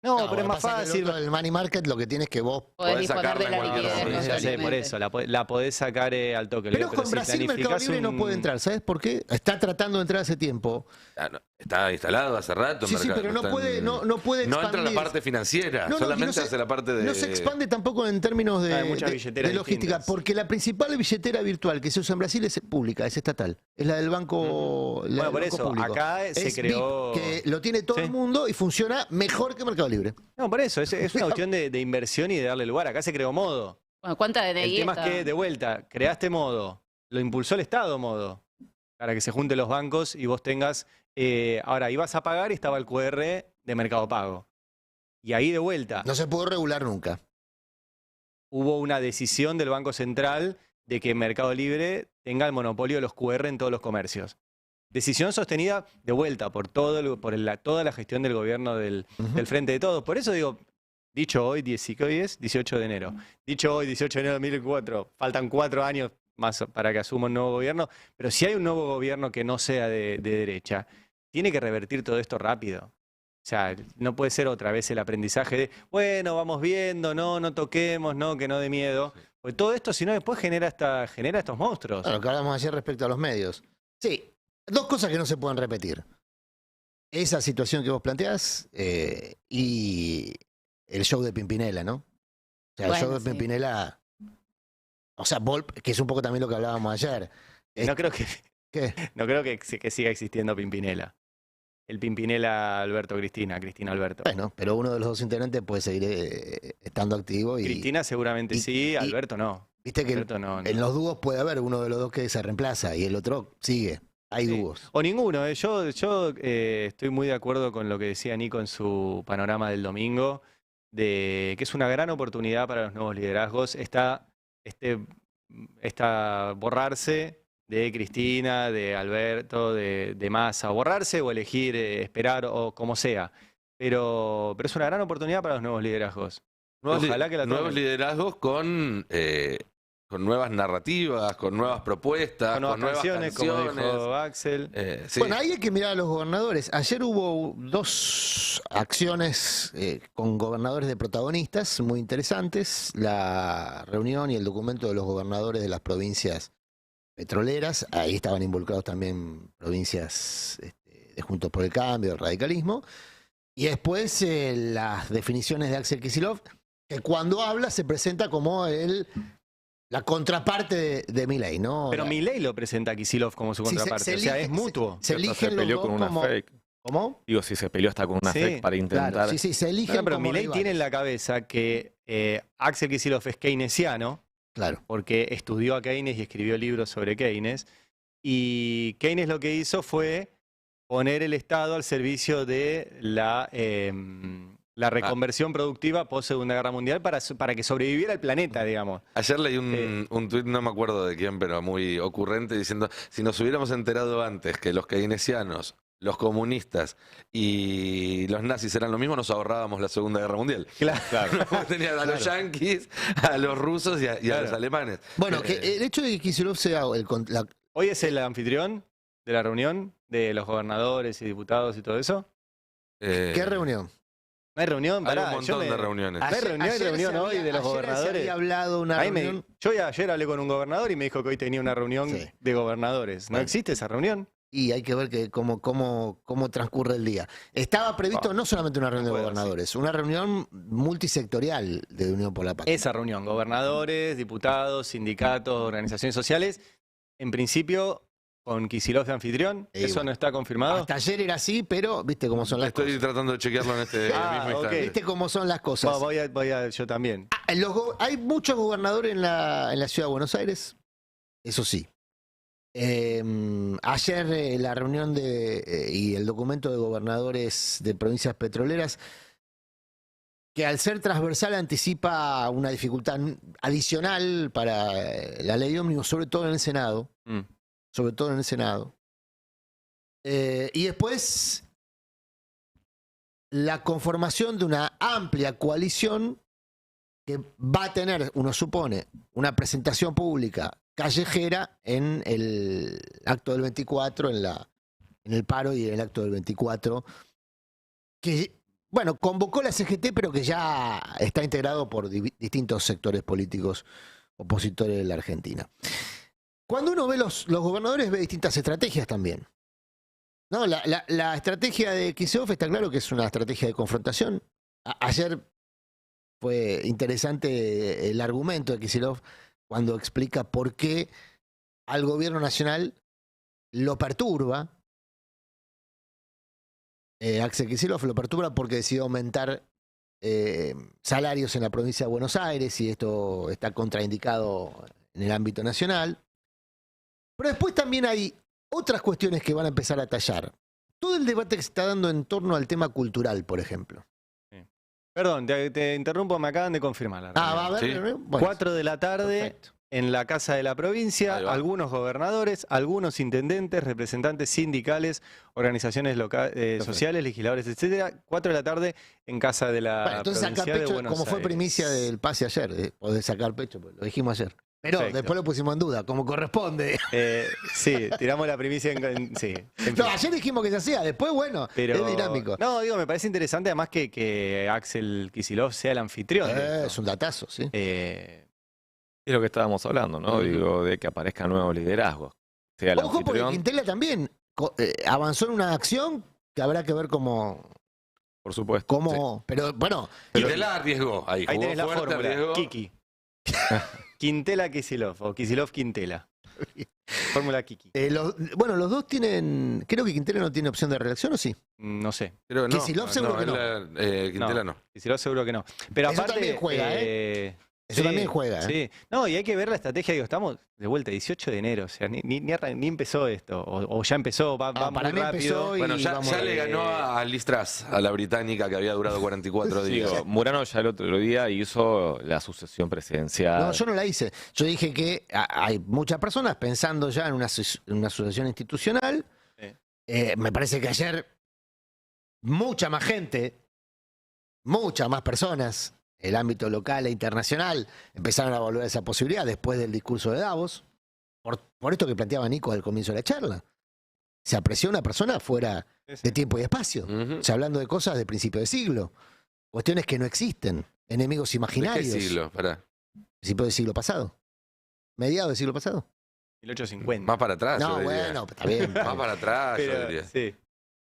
No, pero es lo más que pasa es que fácil. el money market lo que tiene es que vos. Podés Podés disponer de sacarla la en cualquier liquidez momento. Ya sé, por constantemente. eso, la podés sacar al toque. Le Pero digo, con si Brasil Mercado planificás Libre no puede entrar. ¿Sabes por qué? Está tratando de entrar hace tiempo. Ah, no. Está instalado hace rato. Sí, sí, pero no puede expandir. No entra en la parte financiera, No, y solamente no hace la parte de... No se expande tampoco en términos de, Hay muchas de billeteras logística, distintas. porque la principal billetera virtual que se usa en Brasil es pública, es estatal. Es la del banco, la Bueno, del por banco eso, público. acá se Es creó... BIP, que lo tiene todo Sí. el mundo y funciona mejor que Mercado Libre. No, por eso, es una cuestión de inversión y de darle lugar. Acá se creó Modo. Bueno, ¿cuánta El DNI tema está? es que, de vuelta, creaste Modo, lo impulsó el Estado Modo, para que se junten los bancos y vos tengas... ahora, ibas a pagar y estaba el QR de Mercado Pago. Y ahí de vuelta, No se pudo regular nunca. hubo una decisión del Banco Central de que Mercado Libre tenga el monopolio de los QR en todos los comercios. Decisión sostenida de vuelta por toda la gestión del gobierno del Frente de Todos. Por eso digo, dicho hoy, ¿qué hoy es? 18 de enero. Dicho hoy, 18 de enero de 2004, faltan 4 años más para que asuma un nuevo gobierno, pero si hay un nuevo gobierno que no sea de derecha, tiene que revertir todo esto rápido. O sea, no puede ser otra vez el aprendizaje de, bueno, vamos viendo, no toquemos, que no dé miedo. Pues todo esto, si no, después genera estos monstruos. Bueno, lo que hablamos ayer respecto a los medios. Sí, dos cosas que no se pueden repetir. Esa situación que vos planteás y el show de Pimpinela, ¿no? O sea, el Bueno, show de sí. Pimpinela... O sea, que es un poco también lo que hablábamos ayer. No creo que, ¿Qué? no creo que siga existiendo Pimpinela. El Pimpinela Alberto Cristina Alberto. Bueno, pero uno de los dos integrantes puede seguir estando activo. Y Cristina seguramente y- sí, y- Alberto no. viste que Alberto no. en los dúos puede haber uno de los dos que se reemplaza y el otro sigue. Hay Sí. dúos. O ninguno. Yo estoy muy de acuerdo con lo que decía Nico en su panorama del domingo, de que es una gran oportunidad para los nuevos liderazgos esta borrarse de Cristina, de Alberto, de Massa, borrarse o elegir esperar o como sea. Pero es una gran oportunidad para los nuevos liderazgos. Ojalá que la nuevos tomen. liderazgos con nuevas narrativas, con nuevas propuestas, Con nuevas canciones, como dijo Axel. Sí. Bueno, ahí hay que mirar a los gobernadores. Ayer hubo dos acciones con gobernadores de protagonistas muy interesantes. La reunión y el documento de los gobernadores de las provincias petroleras. Ahí estaban involucrados también provincias de Juntos por el Cambio, del radicalismo. Y después las definiciones de Axel Kicillof, que cuando habla se presenta como la contraparte de Milei, ¿no? Pero Milei lo presenta a Kicillof como su Sí, contraparte. O sea, es mutuo. Se Hasta eligen se los peleó dos con una como... fake. ¿Cómo? Digo, si se peleó hasta con una Sí, fake para intentar... Claro, sí, se eligen No, pero como Milei tiene en rivales. la cabeza que Axel Kicillof es keynesiano, Claro. porque estudió a Keynes y escribió libros sobre Keynes. Y Keynes lo que hizo fue poner el Estado al servicio de la reconversión productiva post Segunda Guerra Mundial para que sobreviviera el planeta, digamos. Ayer leí un tuit, no me acuerdo de quién, pero muy ocurrente, diciendo, si nos hubiéramos enterado antes que los keynesianos, los comunistas y los nazis eran lo mismo, nos ahorrábamos la Segunda Guerra Mundial. Claro. Tenían a los yanquis, a los rusos y a Claro. los alemanes. Bueno, que el hecho de que Kicillof sea Hoy es el anfitrión de la reunión de los gobernadores y diputados y todo eso. ¿Qué reunión? No hay reunión, Hay pará, un montón de reuniones. Hay reunión se hoy de los ayer gobernadores. Se había hablado una Ahí reunión. yo ayer hablé con un gobernador y me dijo que hoy tenía una reunión Sí. de gobernadores. ¿No Bueno. existe esa reunión? Y hay que ver cómo transcurre el día. Estaba previsto no solamente una reunión de puedo, gobernadores, una reunión multisectorial de Unión por la Paz. Esa reunión, gobernadores, diputados, sindicatos, organizaciones sociales, en principio con Kicillof de anfitrión. Y ¿Eso bueno, no está confirmado? Hasta ayer era así, pero viste cómo son las Estoy cosas. tratando de chequearlo en este Ah, mismo ok. instante. Viste cómo son las cosas. Voy a yo también. Hay muchos gobernadores en la ciudad de Buenos Aires, eso sí. Ayer la reunión y el documento de gobernadores de provincias petroleras, que al ser transversal anticipa una dificultad adicional para la ley ómnibus, sobre todo en el Senado. Mm. Sobre todo en el Senado. Y después la conformación de una amplia coalición que va a tener, uno supone, una presentación pública callejera en el acto del 24, en el paro y en el acto del 24, que, bueno, convocó la CGT, pero que ya está integrado por distintos sectores políticos opositores de la Argentina. Cuando uno ve los gobernadores, ve distintas estrategias también. No, la estrategia de Kicillof está claro que es una estrategia de confrontación. Ayer fue interesante el argumento de Kicillof cuando explica por qué al gobierno nacional lo perturba. Axel Kicillof lo perturba porque decidió aumentar salarios en la provincia de Buenos Aires y esto está contraindicado en el ámbito nacional. Pero después también hay otras cuestiones que van a empezar a tallar. Todo el debate que se está dando en torno al tema cultural, por ejemplo. Perdón, te interrumpo, me acaban de confirmar la Va a reunión. ver. Sí. Bueno, 4 de la tarde perfecto. en la Casa de la Provincia, Ahí va. algunos gobernadores, algunos intendentes, representantes sindicales, organizaciones sociales, legisladores, etcétera. 4 de la tarde en Casa de la Bueno, entonces Provincia sacar de pecho, Buenos como fue Aires. primicia del pase ayer, podés sacar pecho, pues, lo dijimos ayer. Pero Perfecto. después lo pusimos en duda, como corresponde. Sí, tiramos la primicia sí. En fin. No, ayer dijimos que se hacía, después, bueno, Pero, es dinámico. No, digo, me parece interesante además que Axel Kicillof sea el anfitrión de esto. Es un datazo, sí. Es lo que estábamos hablando, ¿no? Ujú. Digo, de que aparezcan nuevos liderazgos. Sea el Ojo, porque anfitrión, Quintela también avanzó en una acción que habrá que ver cómo. por supuesto. Pero bueno, Quintela arriesgó. Ahí Ahí jugó tenés la fuerte, fórmula, arriesgó. Kiki. Quintela Kicillof o Kicillof Quintela. Fórmula Kiki. bueno, los dos tienen. Creo que Quintela no tiene opción de reelección, ¿o sí? No sé. Creo que no. Kicillof seguro que no. Quintela no. Kicillof seguro que no. Pero Eso aparte, también juega, Eso también juega, Sí. No, y hay que ver la estrategia. Digo, estamos de vuelta, 18 de enero. O sea, ni empezó esto. O ya empezó, va para muy mí rápido. empezó y Bueno, ya vamos a le ver. ganó a Liz Truss, a la británica que había durado 44 días. Digo, Murano ya el otro día hizo la sucesión presidencial. No, yo no la hice. Yo dije que hay muchas personas pensando ya en una asociación institucional. Sí. Me parece que ayer mucha más gente, muchas más personas, el ámbito local e internacional, empezaron a evaluar esa posibilidad después del discurso de Davos, por esto que planteaba Nico al comienzo de la charla. Se apreció una persona fuera de tiempo y espacio. Ujú. O sea, hablando de cosas de principio de siglo. Cuestiones que no existen. Enemigos ¿De qué imaginarios. siglo? Pará. Principio del siglo pasado. Mediados del siglo pasado. 1850. Más para atrás, No, yo diría. bueno, está bien. Más para atrás, yo Pero, diría. sí.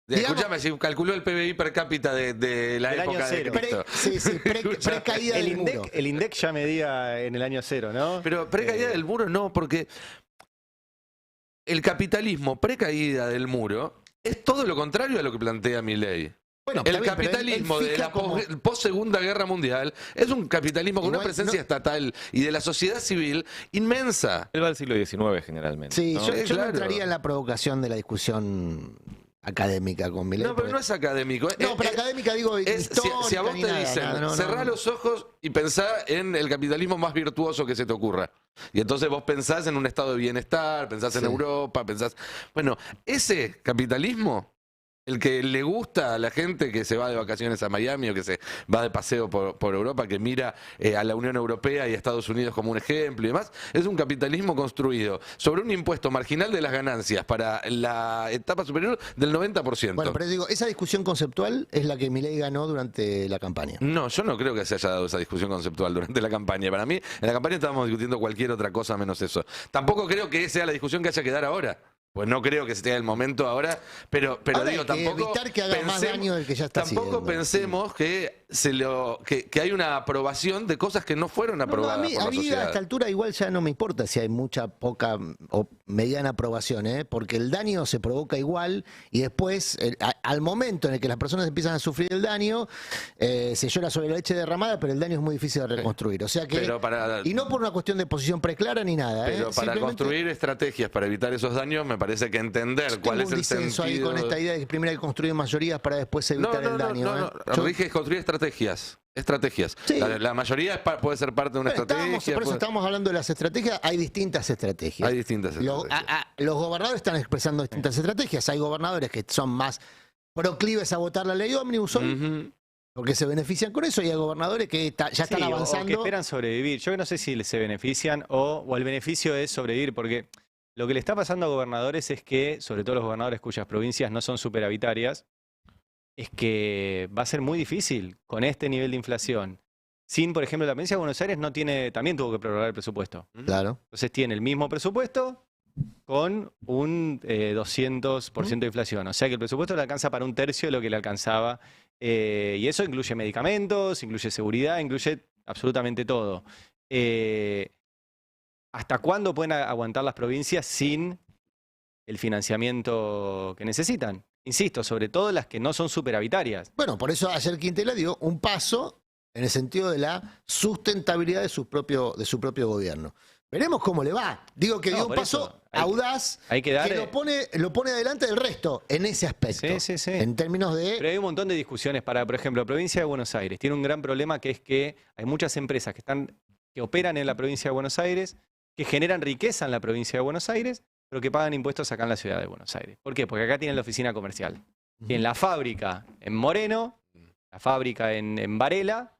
Digamos- Escúchame, si calculó el PBI per cápita de la Del año época de cero. Cristo. Pre-caída El del muro. INDEC, el INDEC ya medía en el año 0, ¿no? Pero precaída del muro no, porque el capitalismo precaída del muro es todo lo contrario a lo que plantea Milei. Bueno, El está bien, pero él capitalismo de fija la como- post-segunda guerra mundial es un capitalismo con una Igual, presencia no- estatal y de la sociedad civil inmensa. Él va al siglo XIX generalmente. Sí, ¿no? yo no Claro. entraría en la provocación de la discusión académica con Milei. No, pero porque- no es académico. No, pero académica digo histórica si a vos ni te nada, dicen, no. cerrá los ojos y pensá en el capitalismo más virtuoso que se te ocurra. Y entonces vos pensás en un estado de bienestar, pensás en Sí. Europa, pensás... Bueno, ese capitalismo, el que le gusta a la gente que se va de vacaciones a Miami o que se va de paseo por Europa, que mira a la Unión Europea y a Estados Unidos como un ejemplo y demás, es un capitalismo construido sobre un impuesto marginal de las ganancias para la etapa superior del 90%. Bueno, pero digo, esa discusión conceptual es la que Milei ganó durante la campaña. No, yo no creo que se haya dado esa discusión conceptual durante la campaña. Para mí, en la campaña estábamos discutiendo cualquier otra cosa menos eso. Tampoco creo que sea la discusión que haya que dar ahora. Pues no creo que sea el momento ahora, pero Ahora digo, hay que tampoco evitar que haga más daño del que ya está tampoco haciendo. pensemos que que hay una aprobación de cosas que no fueron No, aprobadas a mí por la a sociedad. esta altura igual ya no me importa si hay mucha, poca o mediana aprobación, porque el daño se provoca igual y después, al momento en el que las personas empiezan a sufrir el daño, se llora sobre la leche derramada, pero el daño es muy difícil de reconstruir. O sea que, Pero para- y no por una cuestión de posición preclara ni nada. Pero para Simplemente construir estrategias para evitar esos daños, me parece que entender tengo cuál es un el disenso ahí sentido. con esta idea de que primero hay que construir mayorías para después evitar el daño. Yo- Rige construir estrategias. Estrategias. Sí. La mayoría puede ser parte de una Bueno, estrategia. por eso puede- estamos hablando de las estrategias. Hay distintas estrategias. Hay distintas Los, estrategias. los gobernadores están expresando distintas estrategias. Hay gobernadores que son más proclives a votar la ley ómnibus hoy, Ujú. porque se benefician con eso, y hay gobernadores que ya están Sí, o que avanzando. esperan sobrevivir. Yo no sé si se benefician o el beneficio es sobrevivir, porque lo que le está pasando a gobernadores es que, sobre todo los gobernadores cuyas provincias no son superhabitarias, es que va a ser muy difícil con este nivel de inflación. Sin, por ejemplo, la provincia de Buenos Aires también tuvo que prorrogar el presupuesto. Claro. Entonces tiene el mismo presupuesto, con un 200% de inflación. O sea que el presupuesto le alcanza para un tercio de lo que le alcanzaba. Y eso incluye medicamentos, incluye seguridad, incluye absolutamente todo. ¿Hasta cuándo pueden aguantar las provincias sin el financiamiento que necesitan? Insisto, sobre todo las que no son superavitarias. Bueno, por eso ayer Quintela dio un paso en el sentido de la sustentabilidad de su propio gobierno. Veremos cómo le va. Digo que dio un por paso eso, audaz hay que dar, lo pone adelante del resto en ese aspecto. Sí. En términos Pero de... hay un montón de discusiones para, por ejemplo, provincia de Buenos Aires. Tiene un gran problema que es que hay muchas empresas que operan en la provincia de Buenos Aires, que generan riqueza en la provincia de Buenos Aires, pero que pagan impuestos acá en la ciudad de Buenos Aires. ¿Por qué? Porque acá tienen la oficina comercial. Tienen la fábrica en Moreno, la fábrica en Varela,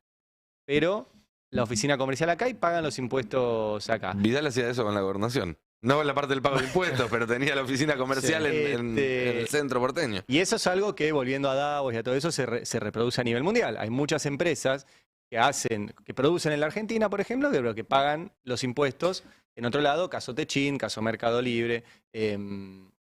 pero la oficina comercial acá y pagan los impuestos acá. Vidal hacía eso con la gobernación. No en la parte del pago de impuestos, pero tenía la oficina comercial en el centro porteño. Y eso es algo que, volviendo a Davos y a todo eso, se reproduce a nivel mundial. Hay muchas empresas que producen en la Argentina, por ejemplo, pero que pagan los impuestos en otro lado, caso Techin, caso Mercado Libre,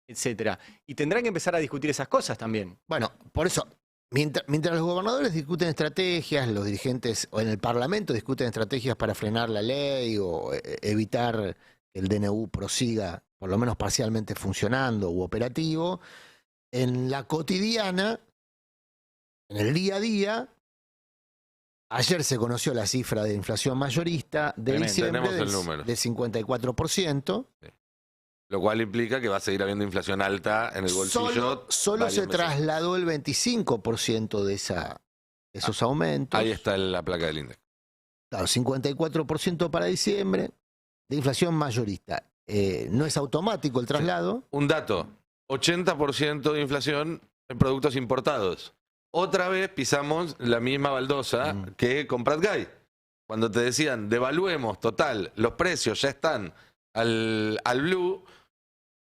etcétera. Y tendrán que empezar a discutir esas cosas también. Bueno, por eso, mientras los gobernadores discuten estrategias, los dirigentes o en el Parlamento discuten estrategias para frenar la ley o evitar que el DNU prosiga, por lo menos parcialmente funcionando u operativo, en la cotidiana, en el día a día, ayer se conoció la cifra de inflación mayorista de diciembre Tenemos el número. del 54%. Sí. Lo cual implica que va a seguir habiendo inflación alta en el bolsillo. Solo varios se meses. trasladó el 25% de esos aumentos. Ahí está la placa del índice. Claro, 54% para diciembre de inflación mayorista. No es automático el traslado. Un dato, 80% de inflación en productos importados. Otra vez pisamos la misma baldosa que con Prat Guy. Cuando te decían, devaluemos, total, los precios ya están al blue.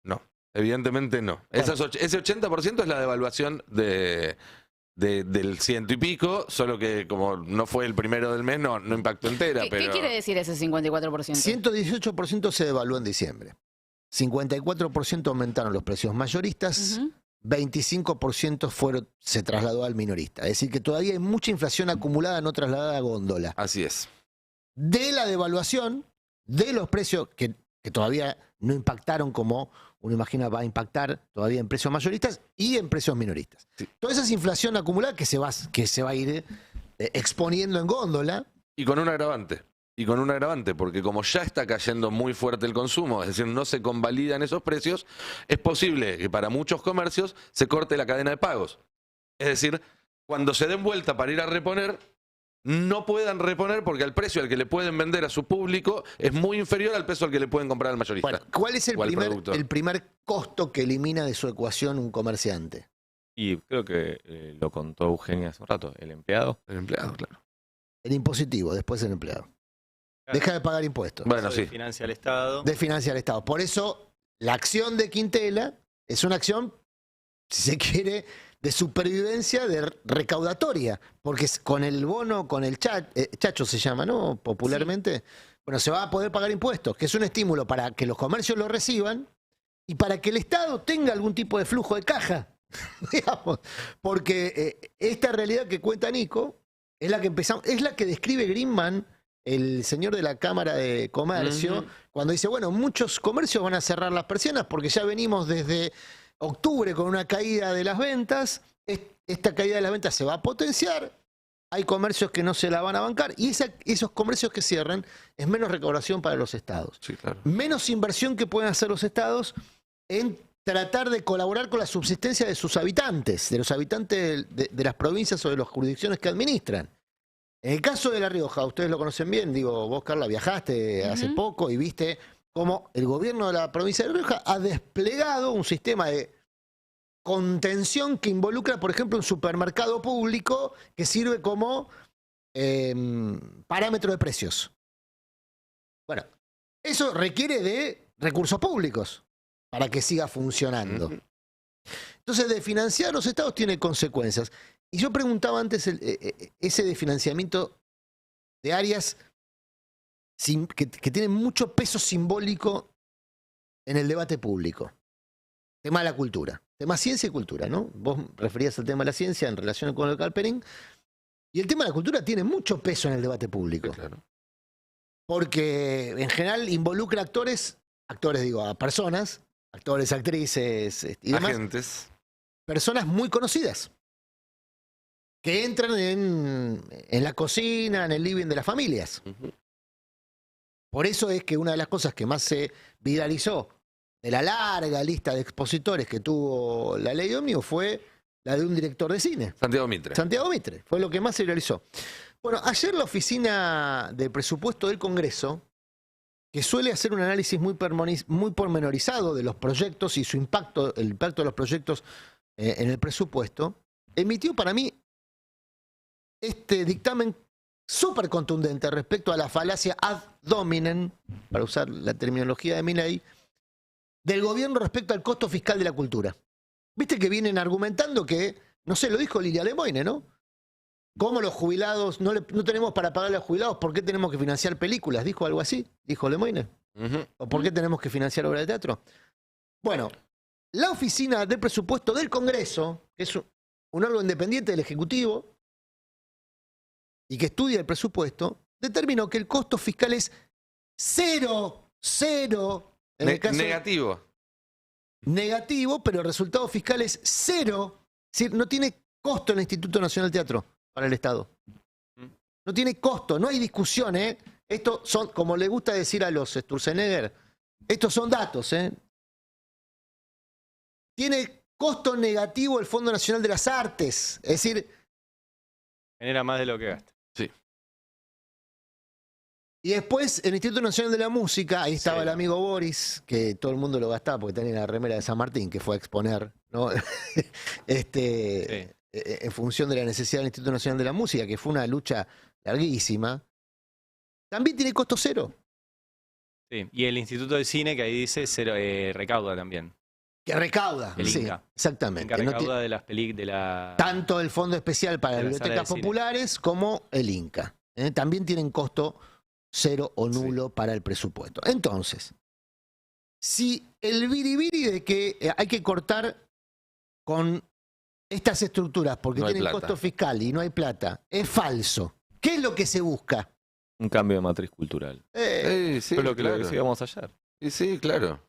No, evidentemente no. Bueno. Ese 80% es la devaluación del ciento y pico, solo que como no fue el primero del mes, no impactó entera. ¿Qué quiere decir ese 54%? 118% se devaluó en diciembre. 54% aumentaron los precios mayoristas. 25% se trasladó al minorista. Es decir, que todavía hay mucha inflación acumulada no trasladada a góndola. Así es. De la devaluación, de los precios que todavía no impactaron como uno imagina va a impactar todavía en precios mayoristas y en precios minoristas. Sí. Toda esa es inflación acumulada que se va a ir exponiendo en góndola. Y con un agravante. Porque como ya está cayendo muy fuerte el consumo, es decir, no se convalidan esos precios, es posible que para muchos comercios se corte la cadena de pagos. Es decir, cuando se den vuelta para ir a reponer, no puedan reponer porque el precio al que le pueden vender a su público es muy inferior al precio al que le pueden comprar al mayorista. Bueno, ¿cuál es o al productor. el primer costo que elimina de su ecuación un comerciante? Y creo que lo contó Eugenia hace un rato, el empleado. El empleado, claro. El impositivo, después el empleado. Deja de pagar impuestos. Bueno, Eso sí. financia al Estado. Desfinancia al Estado. Por eso, la acción de Quintela es una acción, si se quiere, de supervivencia, de recaudatoria. Porque con el bono, con el chacho se llama, ¿no? Popularmente. Sí. Bueno, se va a poder pagar impuestos, que es un estímulo para que los comercios lo reciban y para que el Estado tenga algún tipo de flujo de caja. Digamos. Porque esta realidad que cuenta Nico es la que empezamos, es la que describe Greenman, el señor de la Cámara de Comercio, cuando dice, bueno, muchos comercios van a cerrar las persianas porque ya venimos desde octubre con una caída de las ventas, esta caída de las ventas se va a potenciar, hay comercios que no se la van a bancar y esos comercios que cierran es menos recaudación para los estados. Sí, claro. Menos inversión que pueden hacer los estados en tratar de colaborar con la subsistencia de sus habitantes, de los habitantes de las provincias o de las jurisdicciones que administran. En el caso de La Rioja, ustedes lo conocen bien, digo, vos, Carla, viajaste hace poco y viste cómo el gobierno de la provincia de La Rioja ha desplegado un sistema de contención que involucra, por ejemplo, un supermercado público que sirve como parámetro de precios. Bueno, eso requiere de recursos públicos para que siga funcionando. Entonces, de financiar a los estados tiene consecuencias. Y yo preguntaba antes ese de financiamiento de áreas que tienen mucho peso simbólico en el debate público. Tema de la cultura. Tema ciencia y cultura, ¿no? Vos referías al tema de la ciencia en relación con el Calpering. Y el tema de la cultura tiene mucho peso en el debate público. Sí, claro. Porque en general involucra actores digo, a personas, actores, actrices y demás, Agentes. personas muy conocidas, que entran en la cocina, en el living de las familias. Ujú. Por eso es que una de las cosas que más se viralizó de la larga lista de expositores que tuvo la ley Ómnibus fue la de un director de cine, Santiago Mitre. Santiago Mitre. Fue lo que más se viralizó. Bueno, ayer la Oficina de Presupuesto del Congreso, que suele hacer un análisis muy pormenorizado de los proyectos y su impacto, el impacto de los proyectos en el presupuesto, emitió para mí este dictamen súper contundente respecto a la falacia ad hominem, para usar la terminología de Milei, del gobierno respecto al costo fiscal de la cultura. Viste que vienen argumentando que, no sé, lo dijo Lilia Lemoine, ¿no? ¿Cómo los jubilados, no tenemos para pagarle a los jubilados, por qué tenemos que financiar películas? ¿Dijo algo así? ¿Dijo Lemoine? Ujú. ¿O por qué tenemos que financiar obras de teatro? Bueno, la Oficina de Presupuesto del Congreso, que es un órgano independiente del Ejecutivo y que estudia el presupuesto, determinó que el costo fiscal es cero. En el caso Negativo. negativo, pero el resultado fiscal es cero. Es decir, no tiene costo el Instituto Nacional del Teatro para el Estado. No tiene costo, no hay discusión, ¿eh? Estos son, como le gusta decir a los Sturzenegger, estos son datos, ¿eh? Tiene costo negativo el Fondo Nacional de las Artes. Es decir, Genera más de lo que gasta. y después el Instituto Nacional de la Música, ahí estaba el amigo Boris, que todo el mundo lo gastaba porque tenía la remera de San Martín, que fue a exponer, ¿no? En función de la necesidad del Instituto Nacional de la Música, que fue una lucha larguísima. También tiene costo cero. Sí. Y el Instituto de Cine, que ahí dice, cero, recauda también. Que recauda. El Sí, Inca. exactamente. Que No recauda de las películas, de la... tanto el Fondo Especial para de las la sala Bibliotecas de cine. Populares como el Inca. También tienen costo cero o nulo para el presupuesto. Entonces, si el biribiri de que hay que cortar con estas estructuras porque No hay tienen plata. costo fiscal y no hay plata, es falso. ¿Qué es lo que se busca? Un cambio de matriz cultural. Sí, Fue lo que claro. lo decíamos ayer. Y sí, claro.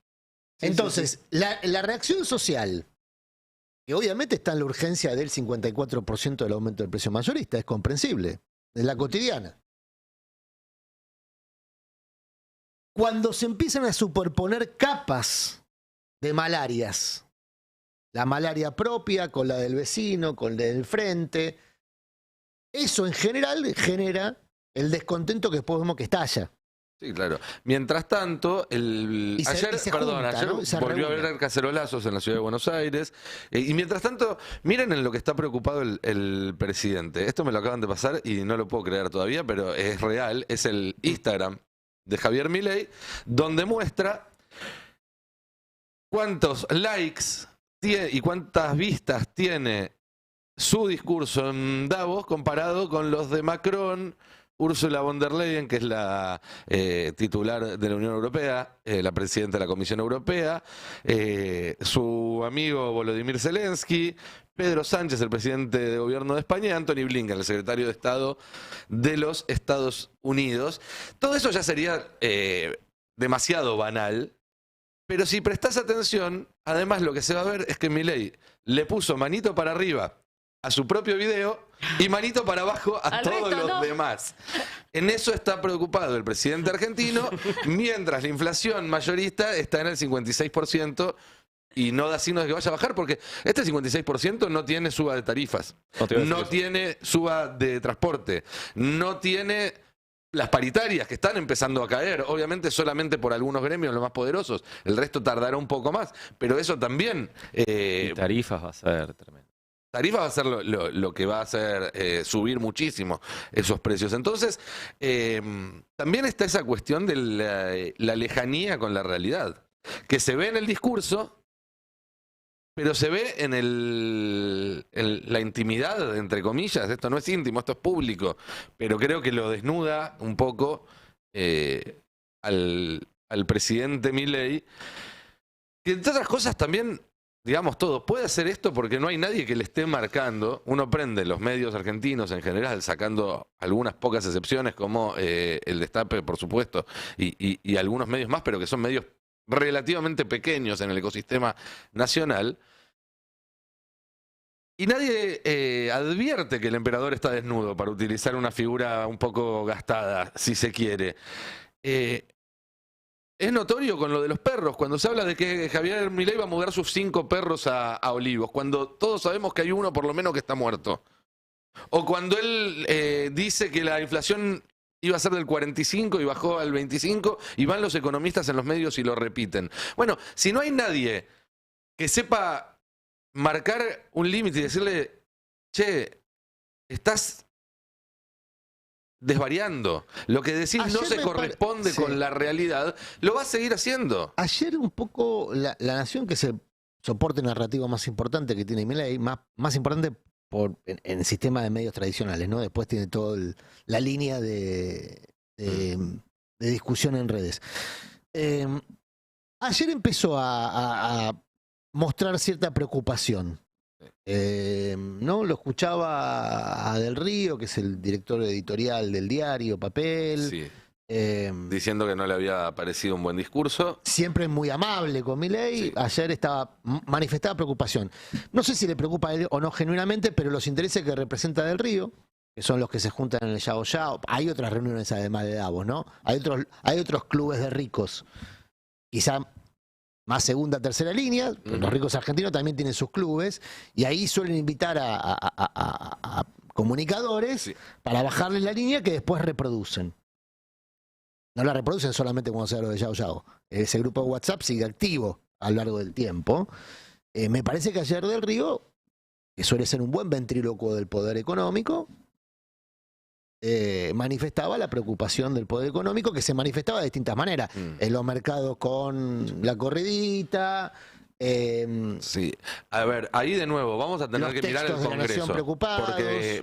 Sí, Entonces, sí, La reacción social, que obviamente está en la urgencia del 54% del aumento del precio mayorista, es comprensible, es la cotidiana. Cuando se empiezan a superponer capas de malarias, la malaria propia con la del vecino, con la del frente, eso en general genera el descontento que después vemos que estalla. Sí, claro. Mientras tanto, Y se ayer junta, ¿no? Y se volvió a reúne. haber cacerolazos en la ciudad de Buenos Aires. Y mientras tanto, miren en lo que está preocupado el presidente. Esto me lo acaban de pasar y no lo puedo creer todavía, pero es real. Es el Instagram de Javier Milei, donde muestra cuántos likes tiene y cuántas vistas tiene su discurso en Davos comparado con los de Macron, Ursula von der Leyen, que es la titular de la Unión Europea, la presidenta de la Comisión Europea, su amigo Volodymyr Zelensky, Pedro Sánchez, el presidente de gobierno de España, y Anthony Blinken, el secretario de Estado de los Estados Unidos. Todo eso ya sería demasiado banal, pero si prestás atención, además lo que se va a ver es que Milei le puso manito para arriba a su propio video y manito para abajo a Al todos resto, los no. demás. En eso está preocupado el presidente argentino, mientras la inflación mayorista está en el 56% y no da signos de que vaya a bajar, porque este 56% no tiene suba de tarifas, No te iba a decir no eso. tiene suba de transporte, no tiene las paritarias que están empezando a caer, obviamente solamente por algunos gremios, los más poderosos, el resto tardará un poco más, pero eso también... Y tarifas va a ser tremendo. Tarifa va a ser lo que va a hacer subir muchísimo esos precios. Entonces, también está esa cuestión de la lejanía con la realidad, que se ve en el discurso, pero se ve en la intimidad, entre comillas. Esto no es íntimo, esto es público, pero creo que lo desnuda un poco al presidente Milei, que entre otras cosas también, digamos todo, puede hacer esto porque no hay nadie que le esté marcando. Uno prende los medios argentinos en general, sacando algunas pocas excepciones como el Destape, por supuesto, y algunos medios más, pero que son medios relativamente pequeños en el ecosistema nacional. Y nadie advierte que el emperador está desnudo, para utilizar una figura un poco gastada, si se quiere. Es notorio con lo de los perros, cuando se habla de que Javier Milei va a mudar sus 5 perros a Olivos, cuando todos sabemos que hay uno por lo menos que está muerto. O cuando él dice que la inflación iba a ser del 45 y bajó al 25, y van los economistas en los medios y lo repiten. Bueno, si no hay nadie que sepa marcar un límite y decirle, che, estás desvariando, lo que decís Ayer no se corresponde sí. con la realidad, lo va a seguir haciendo. Ayer un poco la nación, que es el soporte narrativo más importante que tiene Milei, más importante en el sistema de medios tradicionales, ¿no? Después tiene toda la línea de discusión en redes. Ayer empezó a mostrar cierta preocupación. ¿No? Lo escuchaba a Del Río, que es el director editorial del diario Papel. Sí. Diciendo que no le había parecido un buen discurso. Siempre muy amable con Milei. Sí. Ayer manifestaba preocupación. No sé si le preocupa a él o no genuinamente, pero los intereses que representa Del Río, que son los que se juntan en el Yao Yao. Hay otras reuniones además de Davos, ¿no? Hay otros clubes de ricos. Quizá más segunda, tercera línea, pero los ricos argentinos también tienen sus clubes, y ahí suelen invitar a comunicadores Sí. para bajarles la línea, que después reproducen. No la reproducen solamente cuando se habla de Yao Yao. Ese grupo de WhatsApp sigue activo a lo largo del tiempo. Me parece que ayer Del Río, que suele ser un buen ventrílocuo del poder económico, manifestaba la preocupación del poder económico, que se manifestaba de distintas maneras. En los mercados con la corridita. Sí. A ver, ahí de nuevo vamos a tener Los que mirar el textos de la Nación Congreso. preocupados.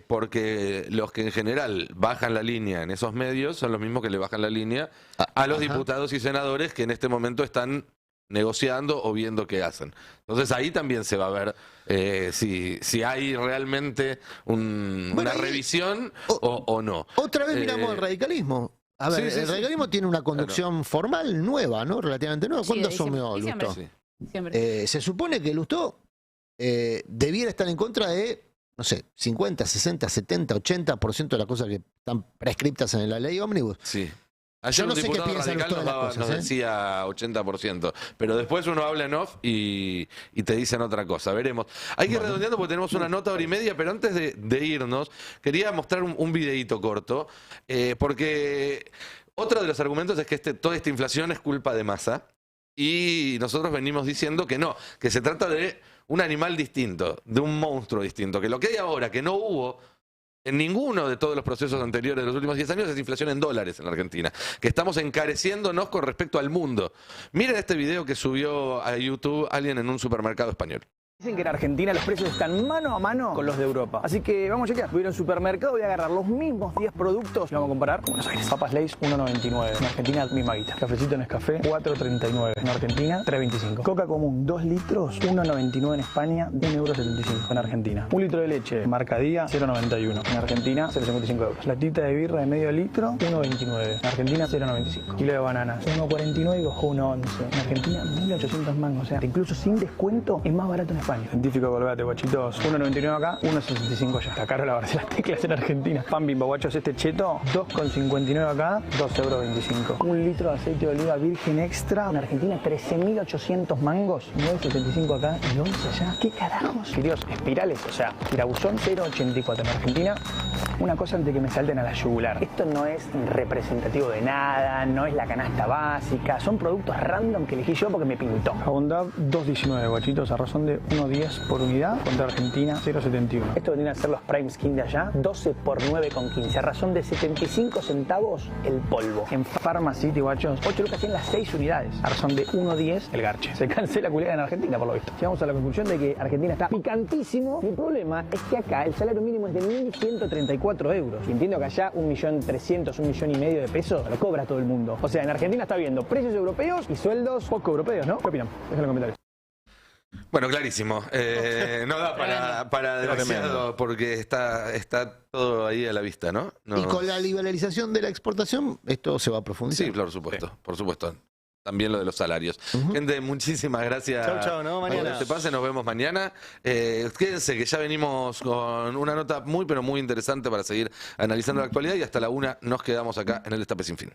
Porque los que en general bajan la línea en esos medios son los mismos que le bajan la línea a los Ajá. diputados y senadores que en este momento están negociando o viendo qué hacen. Entonces ahí también se va a ver si hay realmente una Bueno, ahí- revisión o no. Otra vez miramos el radicalismo. A ver, sí, sí, el sí. radicalismo tiene una conducción formal nueva, ¿no? Relativamente nueva. Sí, ¿Cuándo de asumió diciembre. Lustó? Sí. Siempre. Se supone que Lustó debiera estar en contra de, no sé, 50, 60, 70, 80% de las cosas que están prescriptas en la ley ómnibus. Sí. Yo Ayer no un sé qué diputado piensa radical Lustó de las nos cosas, ¿eh? decía 80%, pero después uno habla en off y te dicen otra cosa. Veremos. Hay que ir redondeando porque tenemos una nota 1:30, pero antes de irnos, quería mostrar un videíto corto, porque otro de los argumentos es que toda esta inflación es culpa de Massa, y nosotros venimos diciendo que no, que se trata de un animal distinto, de un monstruo distinto, que lo que hay ahora, que no hubo en ninguno de todos los procesos anteriores de los últimos 10 años, es inflación en dólares en la Argentina, que estamos encareciéndonos con respecto al mundo. Miren este video que subió a YouTube alguien en un supermercado español. Dicen que en Argentina los precios están mano a mano con los de Europa. Así que vamos a chequear. Voy a ir a un supermercado, voy a agarrar los mismos 10 productos y vamos a comparar con Buenos Aires. Papas Lay's 1.99. En Argentina, misma guita. Cafecito Nescafé 4.39. En Argentina, 3.25. Coca común 2 litros, 1.99 en España, 1,75 € en Argentina. Un litro de leche, marca Día, 0.91. En Argentina, 0.55 euros. Latita de birra de medio litro, 1.29. En Argentina, 0.95. Kilo de bananas, 1.49 y bajó 1.11. En Argentina, 1.800 mangos. O sea, incluso sin descuento, es más barato en España. Científico, colgate, guachitos. 1.99 acá, 1.65 allá. Está caro lavarse las teclas en Argentina. Pan Bimbo, guachos, este cheto, 2.59 acá, 2,25 €. Un litro de aceite de oliva virgen extra. En Argentina, 13.800 mangos, 9.75 acá y 11 allá. ¿Qué carajos? Queridos, espirales, o sea, tirabuzón 0.84 en Argentina. Una cosa antes que me salten a la yugular. Esto no es representativo de nada, no es la canasta básica. Son productos random que elegí yo porque me pintó. Jabón Dove, 2.19 guachitos, a razón de 1.49 1.10 por unidad contra Argentina 0.71. Esto vendrían a ser los Prime Skin de allá, 12 por 9,15, a razón de 75 centavos el polvo. En Pharma City, guachos, 8 lucas tienen las 6 unidades, a razón de 1.10 el garche. Se cancela culiada en Argentina, por lo visto. Llegamos a la conclusión de que Argentina está picantísimo. Mi problema es que acá el salario mínimo es de 1.134 euros. Y entiendo que allá 1.300.000, 1,5 millones de pesos lo cobra todo el mundo. O sea, en Argentina está viendo precios europeos y sueldos poco europeos, ¿no? ¿Qué opinan? Déjenlo en los comentarios. Bueno, clarísimo. No da para demasiado porque está todo ahí a la vista, ¿no? Y con la liberalización de la exportación, esto se va a profundizar. Sí, por supuesto, por supuesto. También lo de los salarios. Gente, muchísimas gracias. Chau, chau, ¿no? Mañana. Por este pase, nos vemos mañana. Quédense que ya venimos con una nota muy, pero muy interesante para seguir analizando la actualidad y hasta la 1 nos quedamos acá en el Destape Sin Fin.